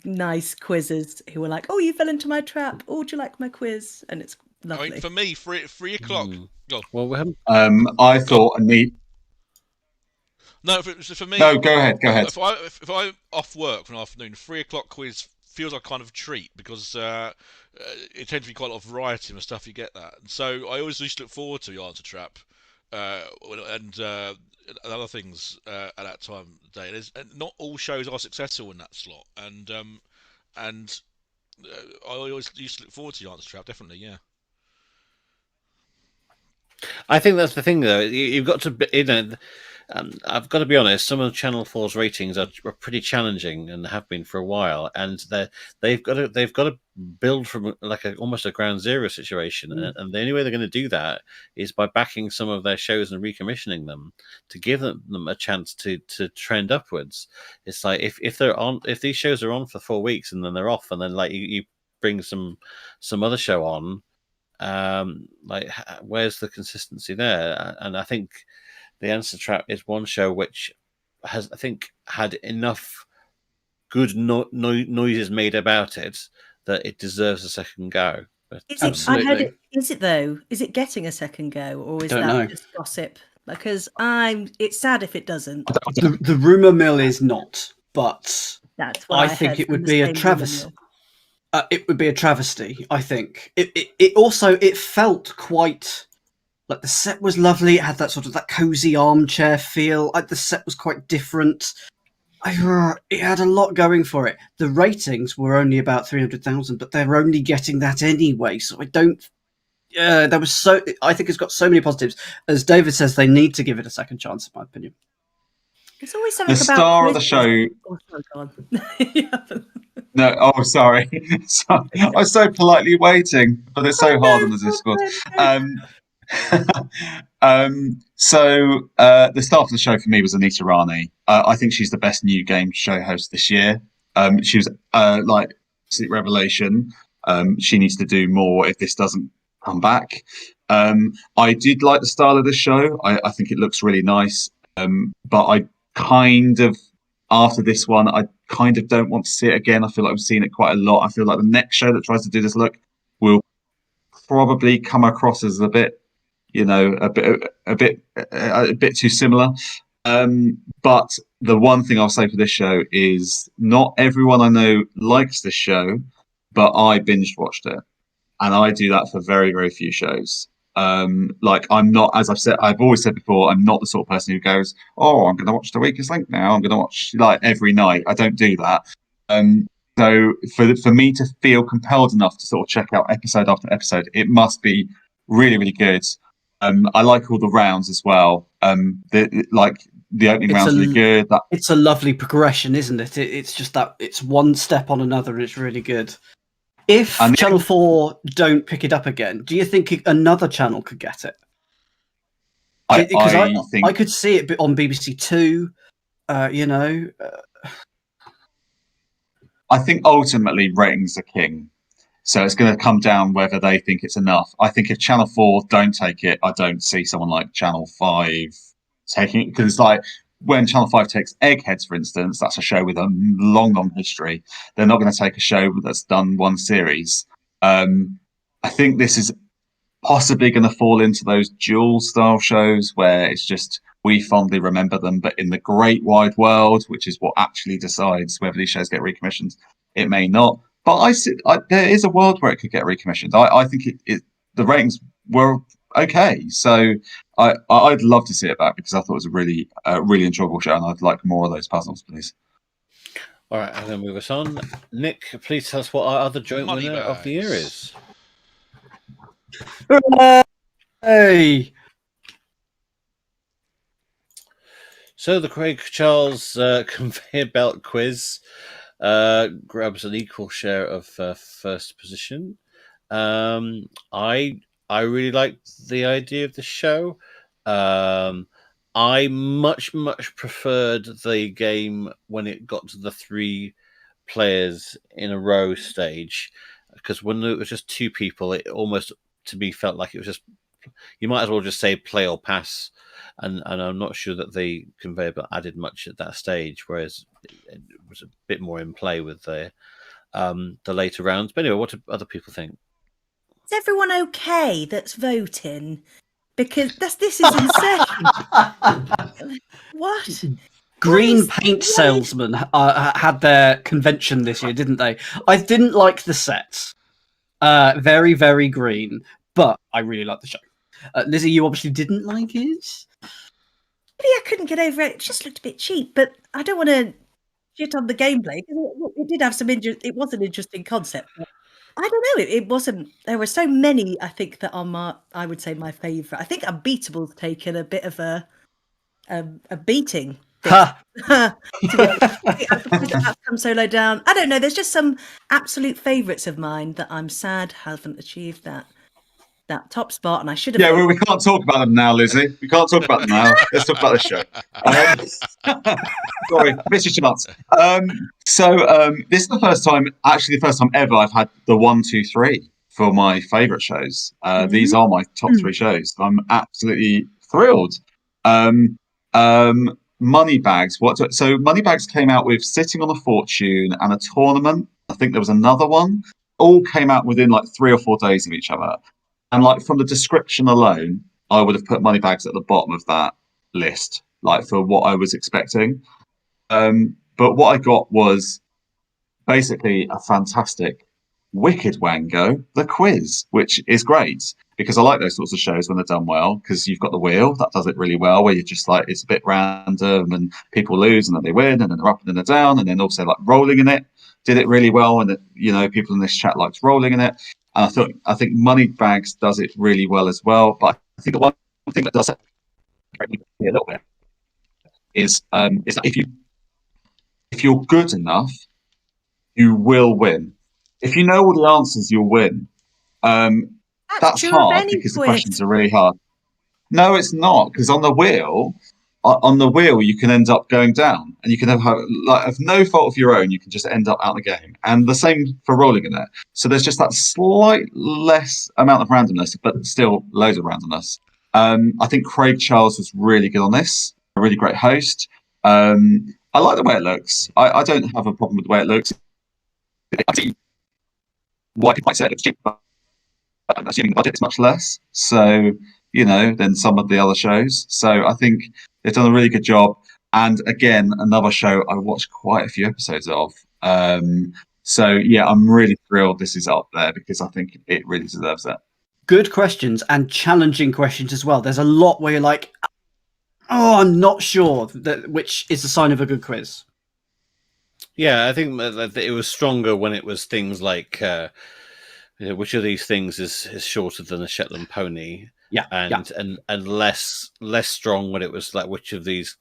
nice quizzes who are like, "Oh, you fell into my trap. Oh, do you like my quiz?" And it's lovely. I mean, for me, 3 o'clock. Go on. Well, we haven't. I thought Anita. No, for me. No, go ahead. Go ahead. If I'm off work for an afternoon, 3 o'clock quiz feels like kind of a treat because it tends to be quite a lot of variety and stuff. You get that, and so I always used to look forward to the answer trap and other things at that time of the day. And not all shows are successful in that slot, and I always used to look forward to the answer trap. Definitely, yeah. I think that's the thing, though. You've got to, I've got to be honest. Some of Channel 4's ratings are pretty challenging and have been for a while, and they've got to build from like almost a ground zero situation. And the only way they're going to do that is by backing some of their shows and recommissioning them to give them a chance to trend upwards. It's like if these shows are on for 4 weeks and then they're off, and then like you bring some other show on. Like, where's the consistency there? And I think the Answer Trap is one show which has, I think, had enough good noises made about it that it deserves a second go. But, Is it? I heard it. Is it though? Is it getting a second go, or is that just gossip? Because it's sad if it doesn't. The rumor mill is not, but that's what I think it would be a travesty. It would be a travesty. I think it also felt quite like the set was lovely. It had that sort of that cozy armchair feel. The set was quite different. It had a lot going for it. The ratings were only about 300,000, but they're only getting that anyway. So I don't. There was so. I think it's got so many positives. As David says, they need to give it a second chance, in my opinion. There's always something the about star of the show. Oh, sorry, go on. No, sorry. I was so politely waiting, but it's so hard on the Discord. So the star of the show for me was Anita Rani. I think she's the best new game show host this year. She was like absolute revelation. She needs to do more if this doesn't come back. I did like the style of the show. I think it looks really nice. But I kind of, after this one, I kind of don't want to see it again. I feel like I've seen it quite a lot. I feel like the next show that tries to do this look will probably come across as a bit, a bit too similar. But the one thing I'll say for this show is not everyone I know likes this show, but I binge watched it, and I do that for very, very few shows. Like, I'm not, as I've always said before, I'm not the sort of person who goes, "Oh, I'm going to watch The Weakest Link now. I'm going to watch like every night." I don't do that. So for me to feel compelled enough to sort of check out episode after episode, it must be really, really good. I like all the rounds as well. The opening round's really good. It's a lovely progression, isn't it? It's just that it's one step on another, and it's really good. If Channel 4 don't pick it up again, do you think another channel could get it? Because I could see it on BBC Two. I think ultimately ratings are king. So it's going to come down whether they think it's enough. I think if Channel 4 don't take it, I don't see someone like Channel 5 taking it. Because like when Channel 5 takes Eggheads, for instance, that's a show with a long, long history. They're not going to take a show that's done one series. I think this is possibly going to fall into those dual style shows where it's just we fondly remember them, but in the great wide world, which is what actually decides whether these shows get recommissioned, it may not. But there is a world where it could get recommissioned. I think the ratings were okay, so I'd love to see it back because I thought it was a really enjoyable show, and I'd like more of those puzzles, please. All right, I'm going to move us on. Nick, please tell us what our other joint Money winner of the year bags. is. Hey, So the Craig Charles conveyor belt quiz grabs an equal share of first position. I really liked the idea of the show. I much preferred the game when it got to the 3 players in a row stage, because when it was just 2 people, it almost to me felt like it was just, you might as well just say play or pass, and I'm not sure that the conveyor belt added much at that stage, whereas it was a bit more in play with the later rounds. But anyway, what do other people think? Is everyone okay that's voting? Because this is insane. What? green paint salesmen had their convention this year, didn't they? I didn't like the sets. Very, very green, but I really liked the show. Lizzie, you obviously didn't like it. Maybe I couldn't get over it. It just looked a bit cheap, but I don't want to shit on the gameplay. It did have some it was an interesting concept. But I don't know. It wasn't. There were so many. I think that are I would say my favourite. I think Unbeatable's taken a bit of a beating. Ha! To be honest, I'm surprised that's come so low down. I don't know. There's just some absolute favourites of mine that I'm sad haven't achieved that top spot, and I should have. Yeah, well, we can't talk about them now, Lizzie. We can't talk about them now. Let's talk about the show. Sorry, missed your chance. This is the first time ever I've had the 1, 2, 3 for my favourite shows. These are my top 3 shows. I'm absolutely thrilled. Moneybags. So Moneybags came out with Sitting on a Fortune and a tournament. I think there was another one. All came out within like 3 or 4 days of each other. And like from the description alone, I would have put Moneybags at the bottom of that list, like for what I was expecting. But what I got was basically a fantastic Wicked Wango, the quiz, which is great because I like those sorts of shows when they're done well, because you've got the wheel that does it really well, where you're just like, it's a bit random and people lose and then they win and then they're up and then they're down, and then also like Rolling in It did it really well, and people in this chat liked Rolling in It. And I think Moneybags does it really well as well. But I think the one thing that does it a little bit is that if you're good enough, you will win. If you know all the answers, you'll win. That's hard because the questions are really hard. No, it's not, because on the wheel, you can end up going down, and you can have like of no fault of your own, you can just end up out of the game. And the same for Rolling in It. So there's just that slight less amount of randomness, but still loads of randomness. I think Craig Charles was really good on this. A really great host. I like the way it looks. I don't have a problem with the way it looks. I see why people might say it looks cheap, but I'm assuming the budget is much less. So than some of the other shows. So I think they've done a really good job. And again, another show I watched quite a few episodes of. So yeah, I'm really thrilled this is up there because I think it really deserves it. Good questions and challenging questions as well. There's a lot where you're like, oh, I'm not sure, which is a sign of a good quiz. Yeah, I think that it was stronger when it was things like which of these things is shorter than a Shetland pony. Yeah, and less strong when it was like which of these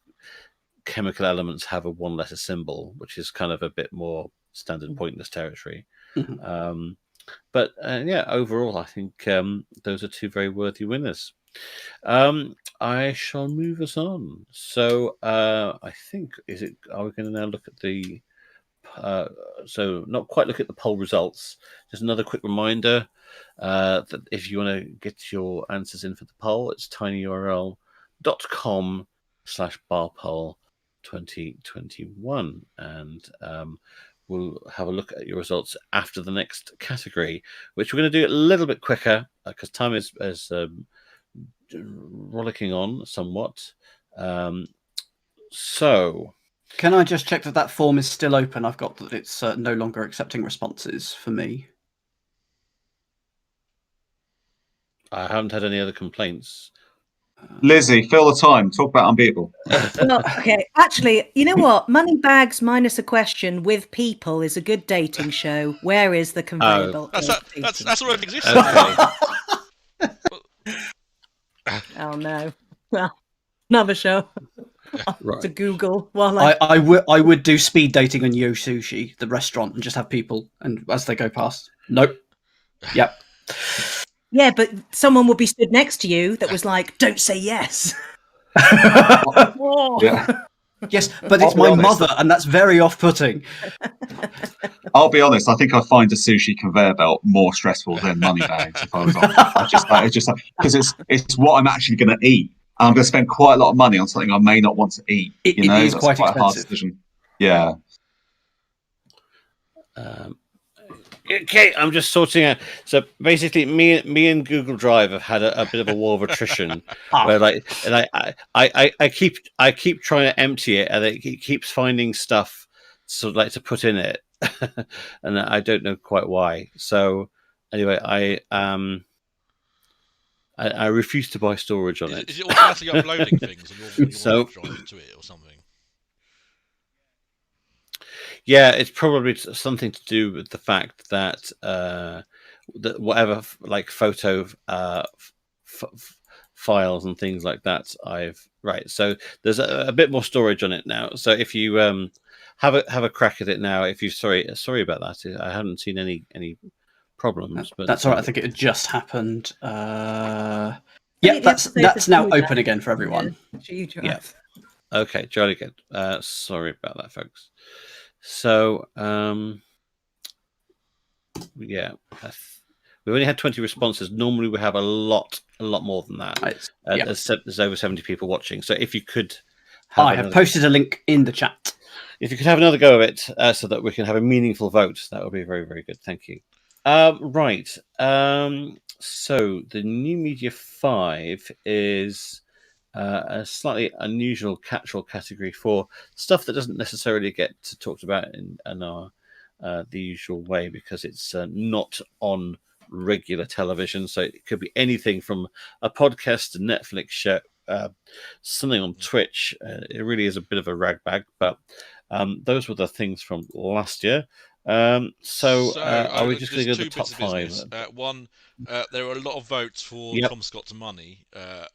chemical elements have a 1-letter symbol, which is kind of a bit more standard pointless territory. Mm-hmm. But yeah, overall, I think those are 2 very worthy winners. I shall move us on. So I think are we going to now look at the so not quite look at the poll results. Just another quick reminder that if you want to get your answers in for the poll, it's tinyurl.com/barpoll2021, and we'll have a look at your results after the next category, which we're going to do a little bit quicker because time is rollicking on somewhat. So can I just check that form is still open? I've got that it's no longer accepting responses for me. I haven't had any other complaints. Lizzie, fill the time. Talk about Unbeatable. Well, okay. Actually, you know what? Moneybags minus a question with people is a good dating show. Where is the conveyor belt? That's already exists. Okay. Oh no. Well, another show. Right. To Google while I would do speed dating on Yo Sushi, the restaurant, and just have people, and as they go past, nope, yep. Yeah, but someone would be stood next to you that was like, "Don't say yes." Yeah. Yes, but I'll it's be my honest. mother, and that's very off-putting. I'll be honest. I think I find a sushi conveyor belt more stressful than Moneybags. If I was honest, I just because it's what I'm actually going to eat. And I'm going to spend quite a lot of money on something I may not want to eat. It is That's quite a hard expensive. decision. Yeah. Okay, I'm just sorting out. So basically, me and Google Drive have had a bit of a war of attrition, where I keep trying to empty it, and it keeps finding stuff sort of like to put in it, and I don't know quite why. So anyway, I refuse to buy storage on it. Is it automatically uploading things on your So- drive to it or something? Yeah, it's probably something to do with the fact that that whatever like photo files and things like that, so there's a bit more storage on it now. So if you have a crack at it now, if you sorry about that, I haven't seen any problems. But That's all right. I think it had just happened. I Yeah, think the episode's that's now coming open back. again for everyone. G Drive. Yeah. Okay, jolly good. Sorry about that, folks. So, yeah, we only had 20 responses. Normally, we have a lot more than that. Yeah. There's over 70 people watching. So, if you could, I have posted a link in the chat. If you could have another go of it, so that we can have a meaningful vote, that would be very, very good. Thank you. Right. So, the New Media 5 is a slightly unusual catch-all category for stuff that doesn't necessarily get talked about in our the usual way, because it's not on regular television. So it could be anything from a podcast, a Netflix show, something on Twitch. It really is a bit of a ragbag, but those were the things from last year. Are we just going to go to the top five? One, there were a lot of votes for Yep. Tom Scott's Money,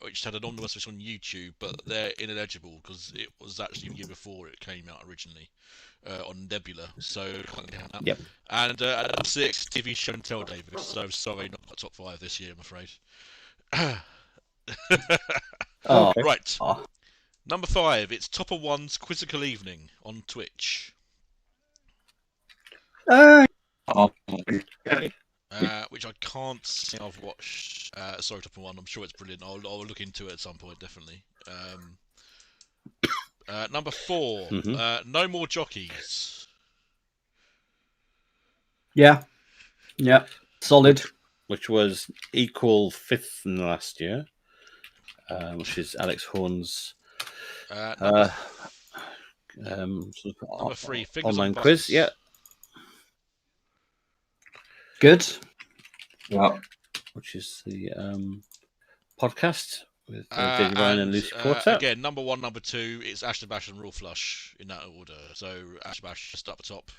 which had anonymous votes on YouTube, but they're ineligible because it was actually the year before it came out originally on Nebula. So Yep. And at 6, TV show and tell, David. So sorry, not top 5 this year, I'm afraid. Oh, Right. oh. Number 5, it's Topper One's Quizzical Evening on Twitch. Which I can't say I've watched. Sorry, Topper One. I'm sure it's brilliant. I'll look into it at some point, definitely. Number 4, No More Jockeys. Yeah, solid. Which was equal 5th in the last year, which is Alex Horn's Number 3, Fingers online on quiz. Buttons. Yeah, Good. Yeah. which is the podcast with David Ryan and Lucy Porter. Again, number 1, number 2, it's Ashton Bash and Raw Flush in that order. So Ashton Bash just up the top,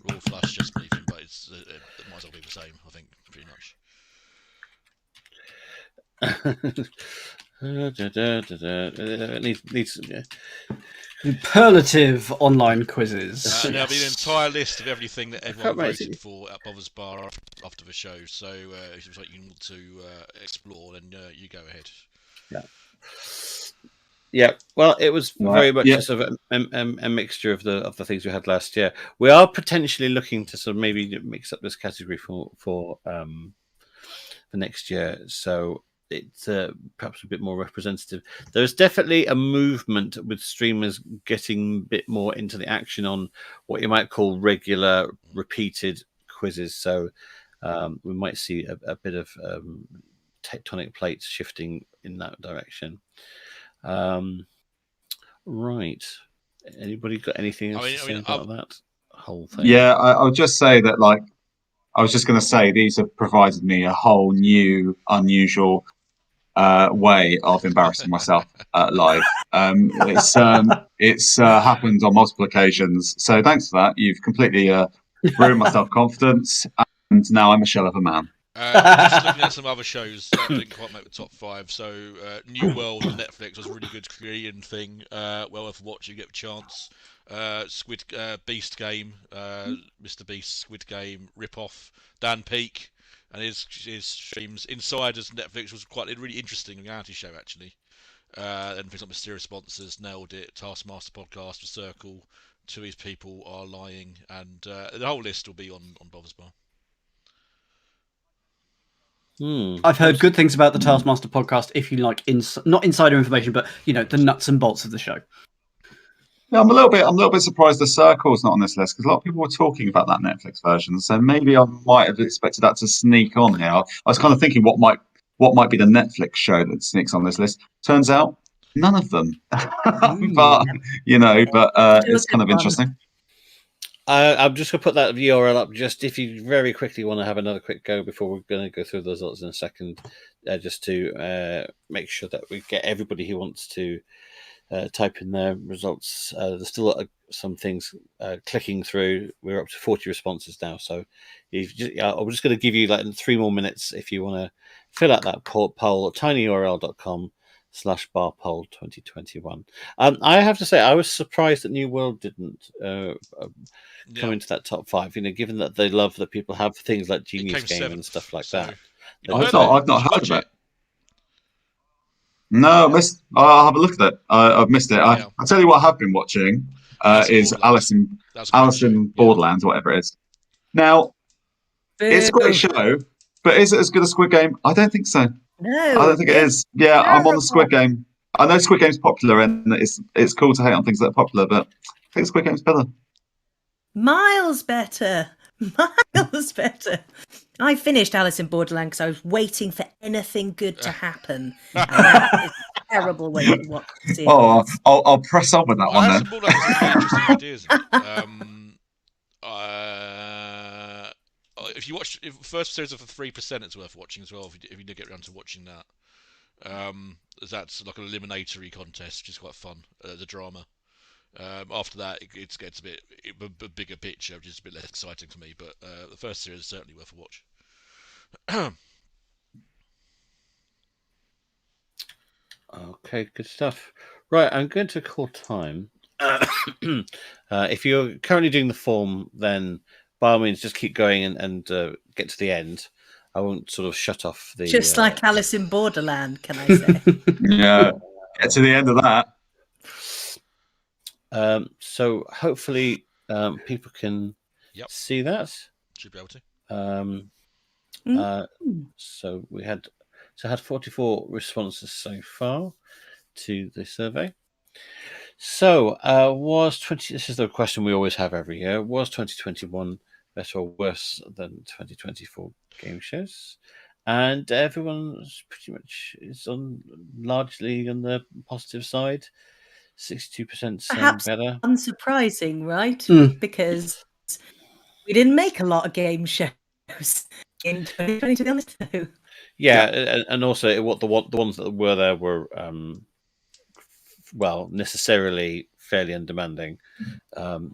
Raw Flush just beneath him, but it might as well be the same, I think, pretty much. Needs Superlative online quizzes. And there'll be an entire list of everything that everyone Can't wait. voted for at Bother's Bar after the show. So if it's something you want to explore, then you go ahead. Yeah, well, it was very much a sort of a mixture of the things we had last year. We are potentially looking to sort of maybe mix up this category for next year, so it's perhaps a bit more representative. There's definitely a movement with streamers getting a bit more into the action on what you might call regular, repeated quizzes. So we might see a bit of tectonic plates shifting in that direction. Right. Anybody got anything else to say about that whole thing? Yeah, I'll just say that, I was just going to say, these have provided me a whole new, unusual way of embarrassing myself live. It's happened on multiple occasions. So thanks for that. You've completely ruined my self-confidence, and now I'm a shell of a man. Just looking at some other shows that didn't quite make the top 5. So, New World on Netflix was a really good Korean thing. Well worth watching. Get a chance. Beast Game, Mr. Beast Squid Game rip-off. Dan Peake and his streams. Insiders Netflix was quite a really interesting reality show actually. And things like Mysterious Sponsors, Nailed It, Taskmaster Podcast, The Circle, Two His People Are Lying, and the whole list will be on Bov's Bar. I've heard good things about the Taskmaster podcast. If you like, not insider information, but the nuts and bolts of the show. Yeah, I'm a little bit surprised the Circle's not on this list because a lot of people were talking about that Netflix version. So maybe I might have expected that to sneak on here. I was kind of thinking what might be the Netflix show that sneaks on this list. Turns out none of them. but it's kind of interesting. I'm just going to put that URL up just if you very quickly want to have another quick go before we're going to go through the results in a second, just to make sure that we get everybody who wants to type in their results. There's still some things clicking through. We're up to 40 responses now. So I'm just going to give you 3 more minutes if you want to fill out that poll at tinyurl.com/barpoll 2021. I have to say, I was surprised that New World didn't come into that top 5. Given that they love that people have things like Genius Game 7th, and stuff like that. I've not heard of it. No, I'll have a look at it. I've missed it. I'll tell you what I have been watching is Alice in Borderlands, whatever it is. Now, it's a great show, but is it as good as Squid Game? I don't think so. No, I don't think it is. Yeah, I'm on the Squid Game. I know Squid Game's popular, and it's cool to hate on things that are popular, but I think Squid Game's better. Miles better. Miles better. I finished Alice in Borderland because I was waiting for anything good to happen. And that is a terrible way to watch the series. Oh, I'll press on with that one Alice then. in Borderland has some really interesting ideas. If you watch the first series of the 3%, it's worth watching as well. If you do get around to watching that, that's like an eliminatory contest, which is quite fun. The drama. After that, it gets a bit a bigger picture, which is a bit less exciting for me. But the first series is certainly worth a watch. Okay, good stuff. Right, I'm going to call time. If you're currently doing the form, then by all means, just keep going and get to the end. I won't sort of shut off the... Just like Alice in Borderland, can I say? Yeah, get to the end of that. So hopefully people can see that. Should be able to. So we had 44 responses so far to the survey. So this is the question we always have every year. Was 2021 better or worse than 2024 game shows? And everyone's pretty much largely on the positive side. 62% saying better. Unsurprising, right? Because we didn't make a lot of game shows in 2020, to be honest. So. Yeah, and also the ones that were there were necessarily fairly undemanding. So...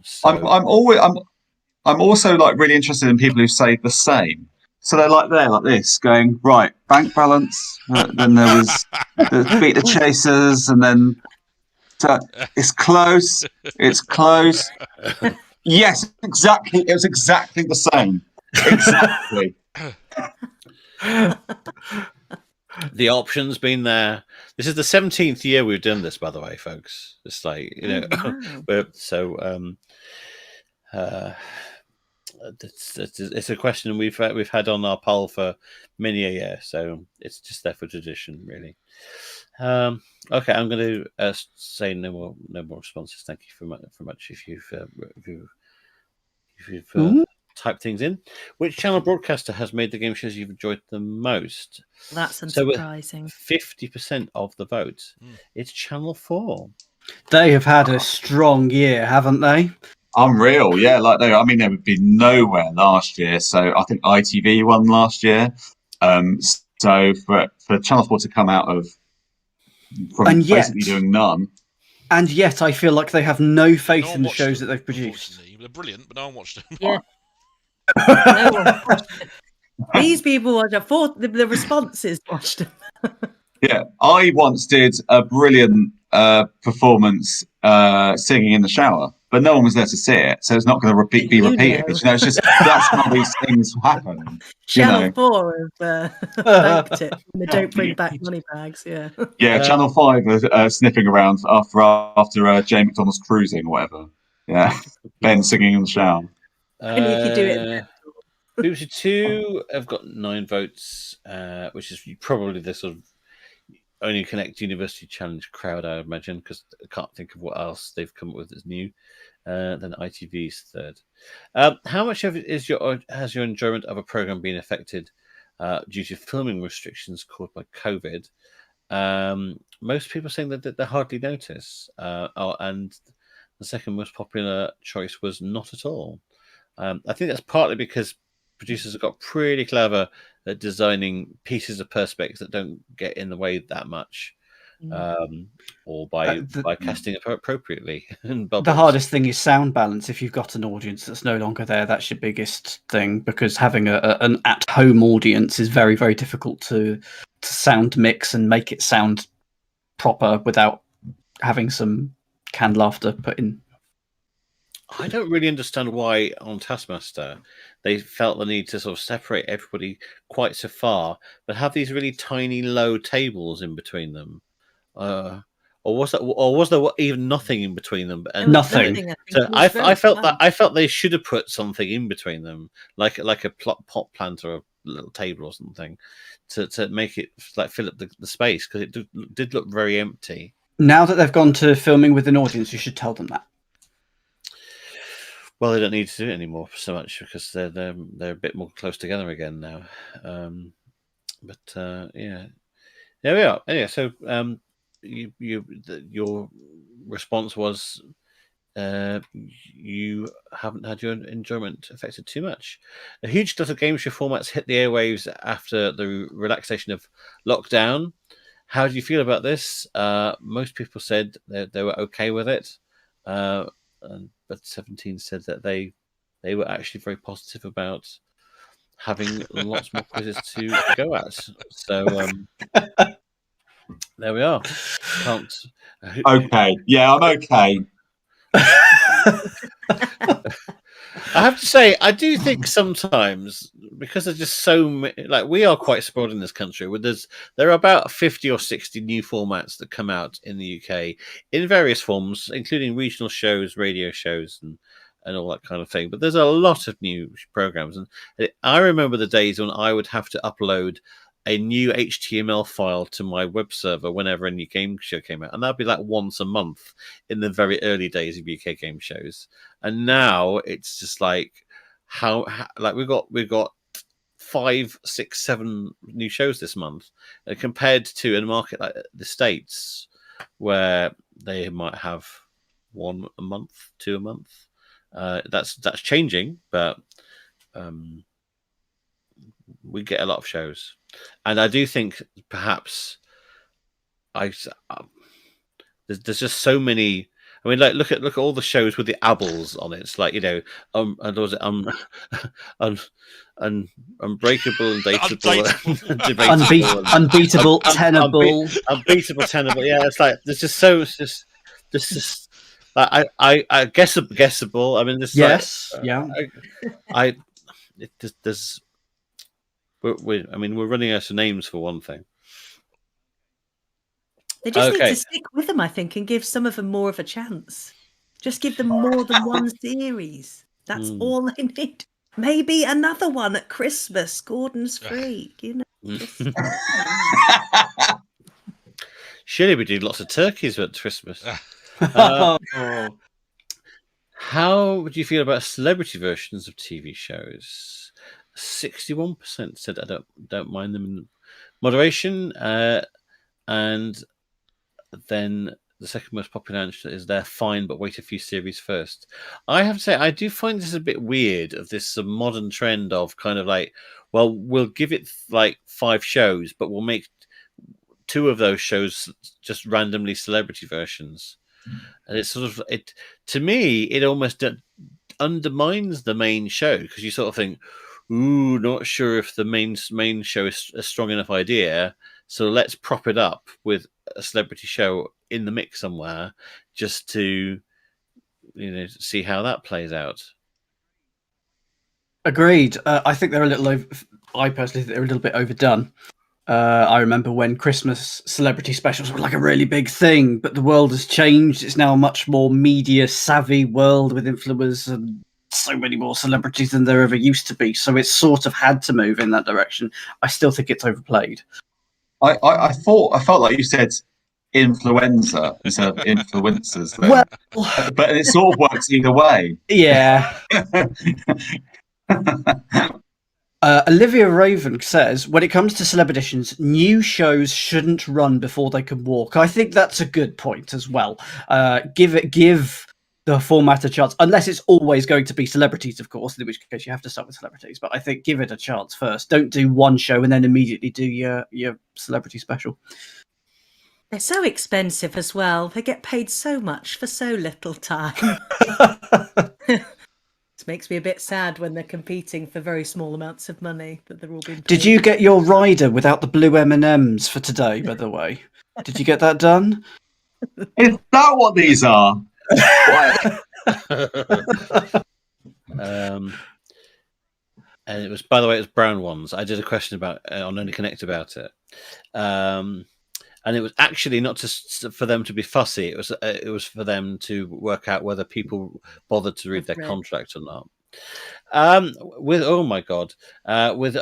I'm also really interested in people who say the same. So they're like this, going right, bank balance. Then there was the Beat the Chasers, and then it's close. It's close. Yes, exactly. It was exactly the same. Exactly. The option's been there. This is the 17th year we've done this, by the way, folks. It's it's a question we've had on our poll for many a year, so it's just there for tradition, really. Okay, I'm going to say no more responses. Thank you very much if you've typed things in. Which channel broadcaster has made the game shows you've enjoyed the most? That's unsurprising. So 50% of the vote, it's Channel 4. They have had a strong year, haven't they? Unreal, yeah. They would be nowhere last year. So I think ITV won last year. So for Channel 4 to come out of from And yet- basically doing none, And yet, I feel like they have no faith No one in the watched shows them, that they've produced. unfortunately. They're brilliant, but no one watched them. Yeah. No one watched it. These people watched it. The responses watched them. yeah, I once did a brilliant performance singing in the shower, but no one was there to see it, so it's not going to be You repeated. know. Because it's just that's how these things happen. Channel 4 have banked it. And they don't bring back money bags. Yeah. Yeah, Channel 5 are sniffing around after Jay McDonald's cruising or whatever. Yeah, Ben singing in the shower. Only if you do it. BBC Two have got 9 votes, which is probably the sort of only Connect University Challenge crowd, I imagine, because I can't think of what else they've come up with that's new. Then ITV's third. How much of it has your enjoyment of a program been affected due to filming restrictions caused by COVID? Most people saying that they hardly notice. And the second most popular choice was not at all. I think that's partly because producers have got pretty clever at designing pieces of perspex that don't get in the way that much, or by casting appropriately. The hardest thing is sound balance. If you've got an audience that's no longer there, that's your biggest thing, because having an at-home audience is very, very difficult to sound mix and make it sound proper without having some canned laughter put in. I don't really understand why on Taskmaster they felt the need to sort of separate everybody quite so far, but have these really tiny low tables in between them. Or was there even nothing in between them? And Nothing. So I felt they should have put something in between them, like a pot plant or a little table or something, to make it like fill up the space, because it did look very empty. Now that they've gone to filming with an audience, you should tell them that. Well, they don't need to do it anymore so much, because they're a bit more close together again now. Yeah, there we are. Anyway, so your response was you haven't had your enjoyment affected too much. A huge lot of game show formats hit the airwaves after the relaxation of lockdown. How do you feel about this? Most people said they were okay with it. But 17 said that they were actually very positive about having lots more quizzes to go at. So there we are. Can't. Okay, yeah, I'm okay. I have to say, I do think sometimes, because there's just so many, like, we are quite spoiled in this country. Where there are about 50 or 60 new formats that come out in the UK in various forms, including regional shows, radio shows, and all that kind of thing. But there's a lot of new programs, and I remember the days when I would have to upload a new HTML file to my web server whenever a new game show came out, and that'd be like once a month in the very early days of UK game shows. And now it's just like how like we've got 5, 6, 7 new shows this month, compared to in a market like the States, where they might have 1 a month, 2 a month. That's changing, but we get a lot of shows, and I do think perhaps there's just so many. I mean, like look at all the shows with the abbles on it. It's like, and was it unbreakable and dateable and debatable, unbeatable, tenable, unbeatable, tenable. Yeah, it's like there's just so this is I guessable. I mean, this yes, there's. We're running out of names for one thing. They just need to stick with them, I think, and give some of them more of a chance. Just give them more than one series. That's all they need. Maybe another one at Christmas. Gordon's free, Just... Surely we do lots of turkeys at Christmas. How would you feel about celebrity versions of TV shows? 61% said I don't mind them in moderation, and then the second most popular answer is they're fine, but wait a few series first. I have to say, I do find this a bit weird of this modern trend of kind of like, well, we'll give it like 5 shows, but we'll make 2 of those shows just randomly celebrity versions. And it's sort of, it to me, it almost undermines the main show, because you sort of think, ooh, not sure if the main show is a strong enough idea, so let's prop it up with a celebrity show in the mix somewhere, just to see how that plays out. Agreed. I think they're a little I personally think they're a little bit overdone. I remember when Christmas celebrity specials were like a really big thing, but the world has changed. It's now a much more media savvy world with influencers and so many more celebrities than there ever used to be. So it's sort of had to move in that direction. I still think it's overplayed. I felt like you said influenza instead of influencers then. Well, but it sort of works either way. yeah. Olivia Raven says, when it comes to celeb editions, new shows shouldn't run before they can walk. I think that's a good point as well. Give the format a chance, unless it's always going to be celebrities, of course, in which case you have to start with celebrities. But I think give it a chance first. Don't do one show and then immediately do your celebrity special. They're so expensive as well. They get paid so much for so little time. It makes me a bit sad when they're competing for very small amounts of money that they're all being paid. Did you get your rider without the blue M&Ms for today, by the way? Did you get that done? Is that what these are? And it was, by the way, it was brown ones. I did a question about on Only Connect about it. And it was actually not just for them to be fussy. It was for them to work out whether people bothered to read their contract or not. With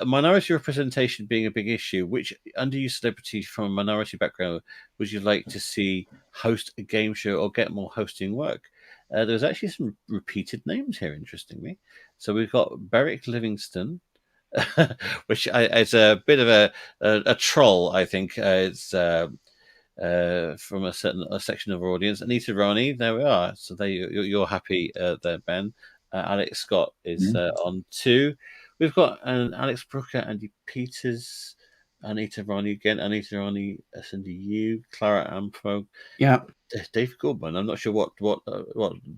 minority representation being a big issue, which underused celebrity from a minority background would you like to see host a game show or get more hosting work? There's actually some repeated names here, interestingly. So we've got Beric Livingston, which is a bit of a troll, I think. It's from a section of our audience. Anita Rani, there we are. So you're happy there, Ben. Alex Scott is on 2. We've got Alex Brooker, Andy Peters, Anita Rani again, Anita Rani, Cindy Yu, Clara Ampro, Dave Goldman. I'm not sure what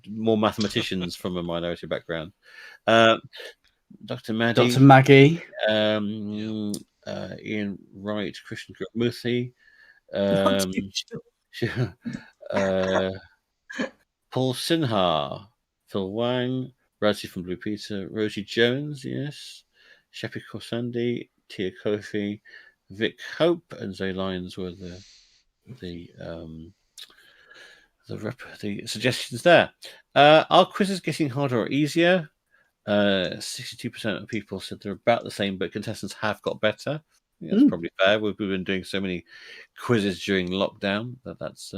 more mathematicians from a minority background. Dr. Maggie, Ian Wright, Christian Murthy, Paul Sinha, Phil Wang, Razzie from Blue Peter, Rosie Jones, yes, Sheppy Korsandi, Tia Kofi, Vic Hope, and Zoe Lyons were the suggestions there. Are quizzes getting harder or easier? 62% of people said they're about the same, but contestants have got better. That's probably fair. We've been doing so many quizzes during lockdown that's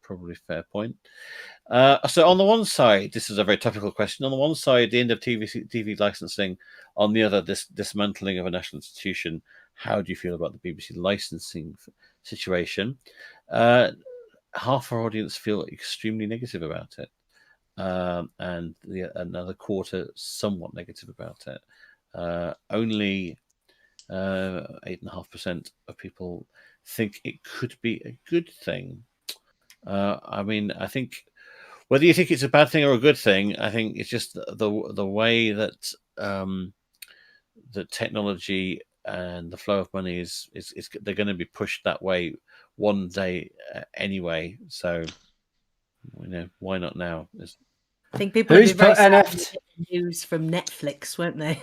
probably a fair point. So on the one side, this is a very topical question. On the one side, the end of TV licensing. On the other, this dismantling of a national institution. How do you feel about the BBC licensing situation? Half our audience feel extremely negative about it. And another quarter somewhat negative about it. Only 8.5% of people think it could be a good thing. I mean, I think whether you think it's a bad thing or a good thing, I think it's just the way that the technology and the flow of money is they're going to be pushed that way one day anyway. So why not now? I think people will be very sad to get news from Netflix, won't they?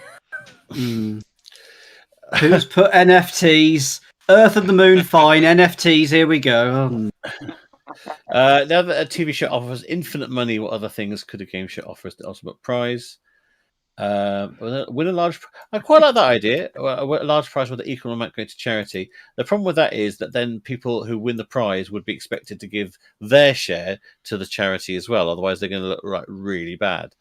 Who's put NFTs? Earth and the Moon, fine. NFTs, here we go. Now that a TV show offers infinite money, what other things could a game show offer as the ultimate prize? Win a large. I quite like that idea. A large prize with an equal amount going to charity. The problem with that is that then people who win the prize would be expected to give their share to the charity as well. Otherwise, they're going to look really bad.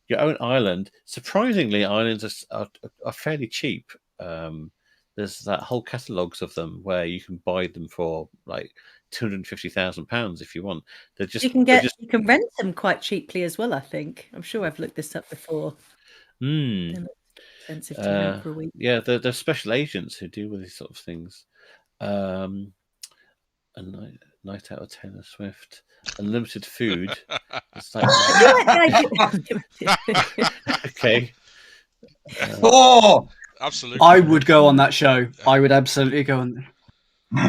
Your own island. Surprisingly, islands are fairly cheap. There's that whole catalogues of them where you can buy them for like £250,000 if you want. They're just You can rent them quite cheaply as well. I think. I'm sure I've looked this up before. They're not expensive to rent for a week. Yeah, they're special agents who deal with these sort of things. A night out with Taylor Swift, unlimited food. It's like, okay. Absolutely. I would go on that show. I would absolutely go on there.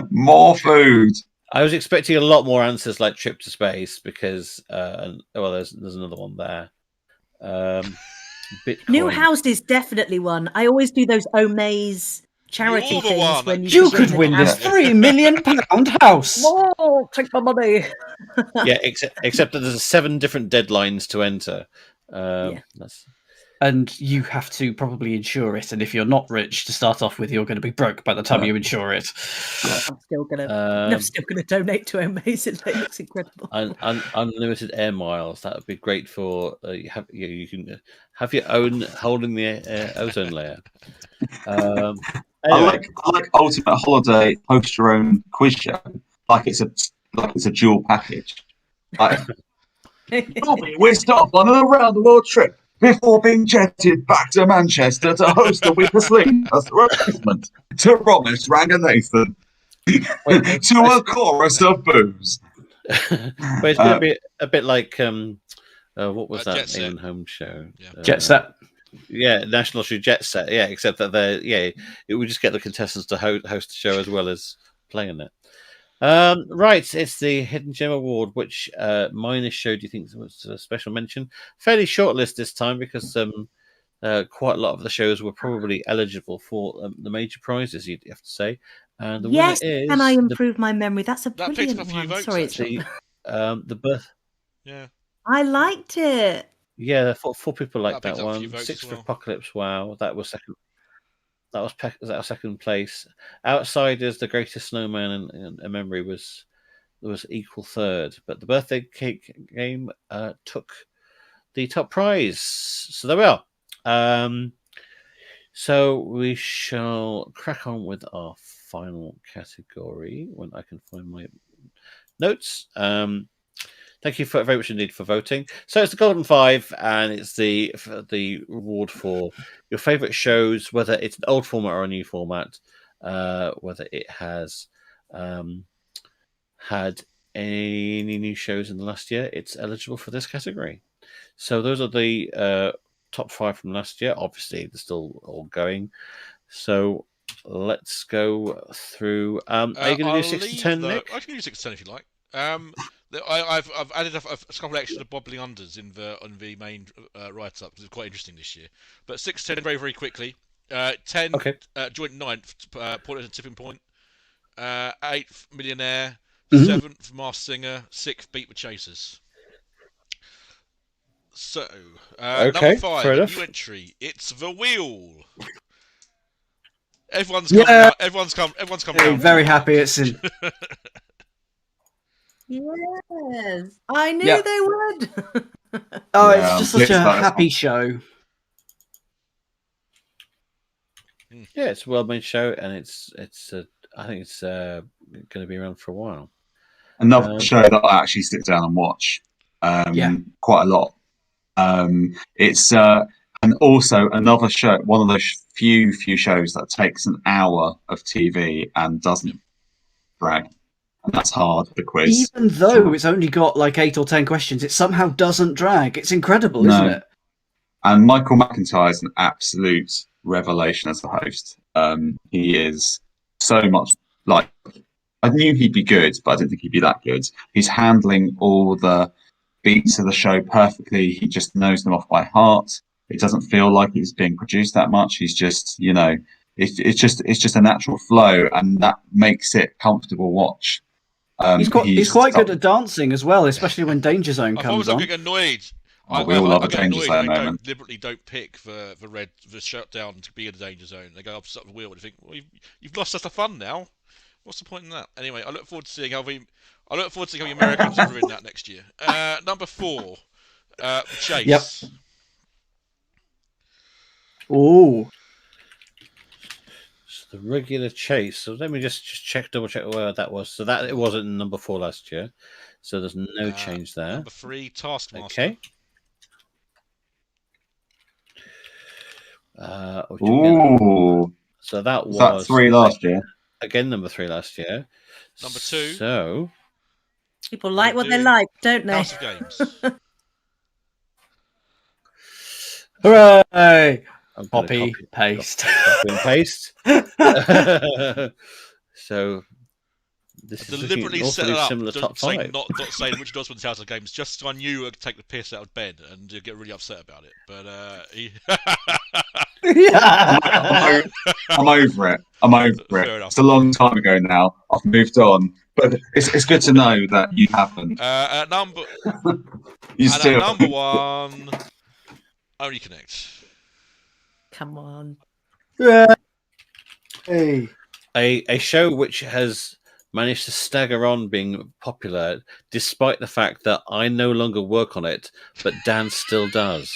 More food. I was expecting a lot more answers like trip to space because, there's another one there. Bitcoin. New house is definitely one. I always do those Omaze charity You're the things one. when You could win this £3 million house. Oh, take my money. Yeah, except that there's 7 different deadlines to enter. And you have to probably insure it. And if you're not rich to start off with, you're going to be broke by the time you insure it. I'm still gonna donate to Omaze. It looks incredible. Unlimited air miles. That would be great for you can have your own holding the ozone layer. Anyway. I like Ultimate Holiday host your own quiz show. Like it's a dual package. Like, we'll be whisked off on an around the world trip before being jetted back to Manchester to host a week of sleep as a replacement to Romesh Ranganathan to a chorus of booze. But it's going to be a bit like what was that Jet England home show? Yeah. Jet Set. Yeah, National Show Jet Set. Yeah, except that it would just get the contestants to host the show as well as playing it. Right, it's the Hidden Gem Award, which Minus Show, do you think was a special mention? Fairly short list this time because quite a lot of the shows were probably eligible for the major prizes, you'd have to say. And the winner is... Can I improve my memory? That's a That brilliant picked up a few one. votes, Sorry, it's the birth... Yeah. I liked it. Yeah, four people like that picked up a one. few votes 6 as for well. Apocalypse Wow. That was second. That was second place. Outsiders, The Greatest Snowman, and A Memory was equal third. But the Birthday Cake Game took the top prize. So there we are. So we shall crack on with our final category when I can find my notes. Thank you very much indeed for voting. So it's the Golden Five, and it's the reward for your favourite shows, whether it's an old format or a new format, whether it has had any new shows in the last year. It's eligible for this category. So those are the top 5 from last year. Obviously, they're still all going. So let's go through. Are you going to do 6 to 10, Nick? I can do 6 to 10 if you like. I've added a couple extra bobbling unders on the main write-up because it's quite interesting this year. But 6 to 10 very, very quickly. 10, joint 9th, Point at a Tipping Point. 8th, Millionaire. 7th, Masked Singer. 6th, Beat the Chasers. So, number 5, a new entry. It's The Wheel. Everyone's come round. Very happy it's in. Yes, I knew they would. It's just such a happy show. Yeah, it's a well-made show, and I think it's going to be around for a while. Another show that I actually sit down and watch quite a lot. It's and also another show, one of those few shows that takes an hour of TV and doesn't drag. And that's hard, the quiz. Even though it's only got like 8 or 10 questions, it somehow doesn't drag. It's incredible, isn't it? And Michael McIntyre is an absolute revelation as a host. He is so much like... I knew he'd be good, but I didn't think he'd be that good. He's handling all the beats of the show perfectly. He just knows them off by heart. It doesn't feel like he's being produced that much. He's just, it's just a natural flow, and that makes it comfortable watch. He's quite good at dancing as well, especially when Danger Zone comes on. I'm getting annoyed. We all love a Danger Zone moment. Deliberately don't pick the shutdown to be in the Danger Zone. They go up the wheel and think, well, you've lost us the fun now. What's the point in that? Anyway, I look forward to seeing how the Americans are in that next year. Number 4, Chase. Yep. Oh. So The regular chase. So let me just double check where that was. So that it wasn't number 4 last year. So there's no change there. Number 3, Taskmaster. Okay. Ooh. So that Was that 3 last year? Again, number 3 last year. Number 2. So People like what they like, don't they? House of Games. Hooray! I'm gonna Copy, paste. copy and paste. So this is Deliberately looking set it awfully up, similar top 5. not saying which does win the House of Games, just so I knew I'd take the piss out of Ben and get really upset about it. But Yeah. I'm over it. I'm over it. Fair enough. It's a long time ago now. I've moved on. But it's good to know that you haven't. at number You and still. at number 1, Only Connect. Come on. Hey. A show which has managed to stagger on being popular despite the fact that I no longer work on it, but Dan still does.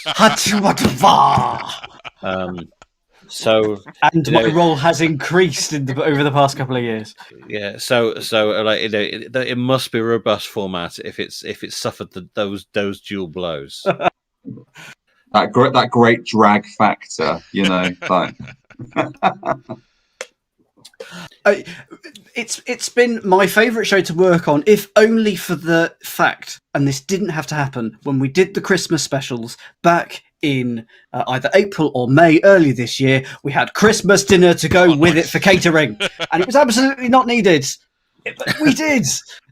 So and my role has increased over the past couple of years. Yeah, so like it must be a robust format if it's suffered those dual blows. that great drag factor, like. It's been my favourite show to work on, if only for the fact, and this didn't have to happen, when we did the Christmas specials back in either April or May early this year, we had Christmas dinner to go with it for catering, and it was absolutely not needed. But we did.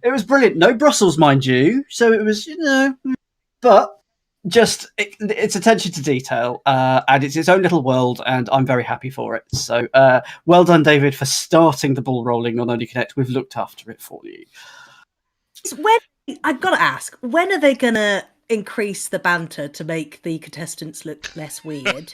It was brilliant. No Brussels, mind you. So it was, but just its attention to detail, and it's its own little world, and I'm very happy for it. So well done, David, for starting the ball rolling on Only Connect. We've looked after it for you. I've got to ask, when are they going to increase the banter to make the contestants look less weird?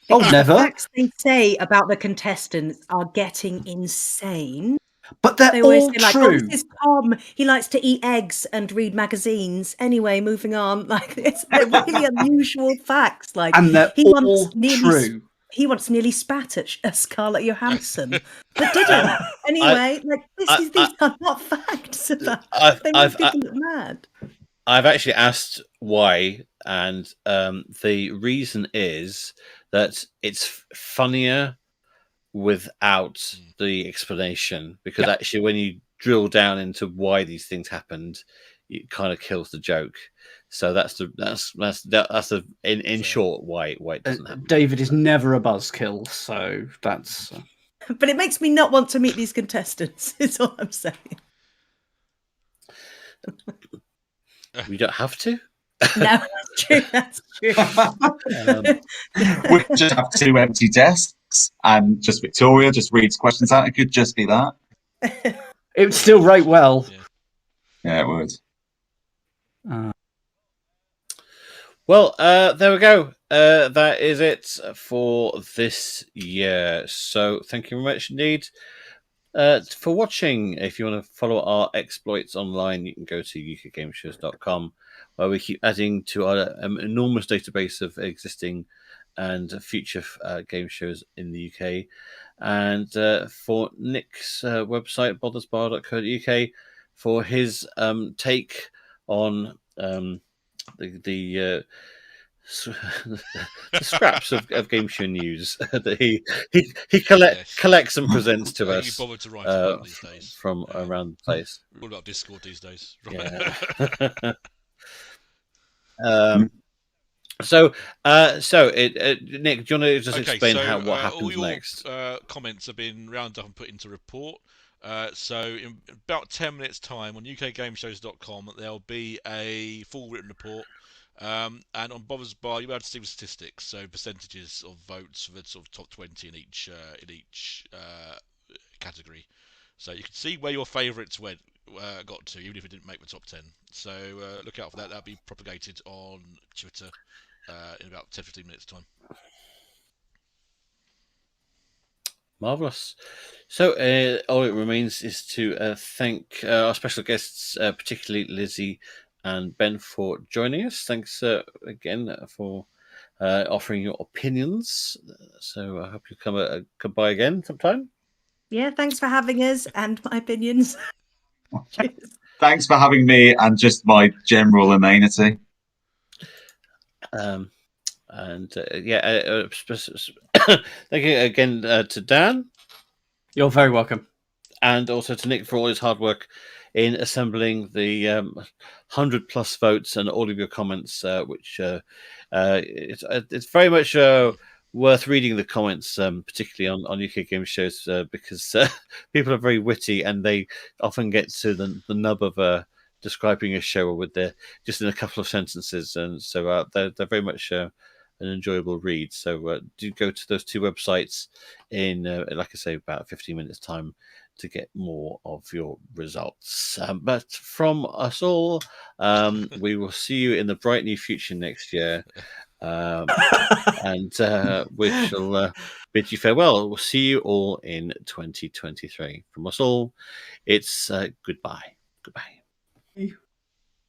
Oh, never. The facts they say about the contestants are getting insane. But they're all say, true. Like, this is Tom. He likes to eat eggs and read magazines. Anyway, moving on. Like, they're really unusual facts. Like, and they're all true. He once nearly spat at Scarlett Johansson, but didn't. Anyway, these are not facts. They make people look mad. I've actually asked why, and the reason is that it's funnier without the explanation, because actually when you drill down into why these things happened, it kind of kills the joke. So that's in short why it doesn't happen. David is never a buzzkill, so that's. But it makes me not want to meet these contestants. Is all I'm saying. We don't have to. No, that's true. That's true. We just have 2 empty desks, and just Victoria just reads questions out. It could just be that. It would still rate well. Yeah, it would. Well, there we go. That is it for this year. So thank you very much indeed for watching. If you want to follow our exploits online, you can go to ukgameshows.com, where we keep adding to our enormous database of existing and future game shows in the UK. And for Nick's website, bothersbar.co.uk, for his take on the scraps of game show news that he collects and presents to us To write these days. From around the place. All about Discord these days. Yeah. So Nick, do you want to just explain what happens all your, next? Comments have been rounded up and put into a report. So in about 10 minutes' time on ukgameshows.com, there'll be a full written report. And on Bob's Bar, you'll be able to see the statistics, so percentages of votes for the sort of top 20 in each category. So you can see where your favourites got to, even if it didn't make the top 10. So look out for that. That'll be propagated on Twitter in about 10-15 minutes' time. Marvellous. So all it remains is to thank our special guests, particularly Lizzie and Ben, for joining us. Thanks again for offering your opinions. So I hope you come by again sometime. Yeah, thanks for having us and my opinions. Cheers. Thanks for having me and just my general amenity. And thank you again to Dan. You're very welcome. And also to Nick for all his hard work in assembling the 100+ votes and all of your comments, which it's very much worth reading the comments, particularly on UK game shows, because people are very witty and they often get to the nub of describing a show with just in a couple of sentences, and so they're very much an enjoyable read. So do go to those two websites in, like I say, about 15 minutes time to get more of your results. But from us all, we will see you in the bright new future next year. And we shall bid you farewell. We'll see you all in 2023. From us all, it's goodbye. Goodbye.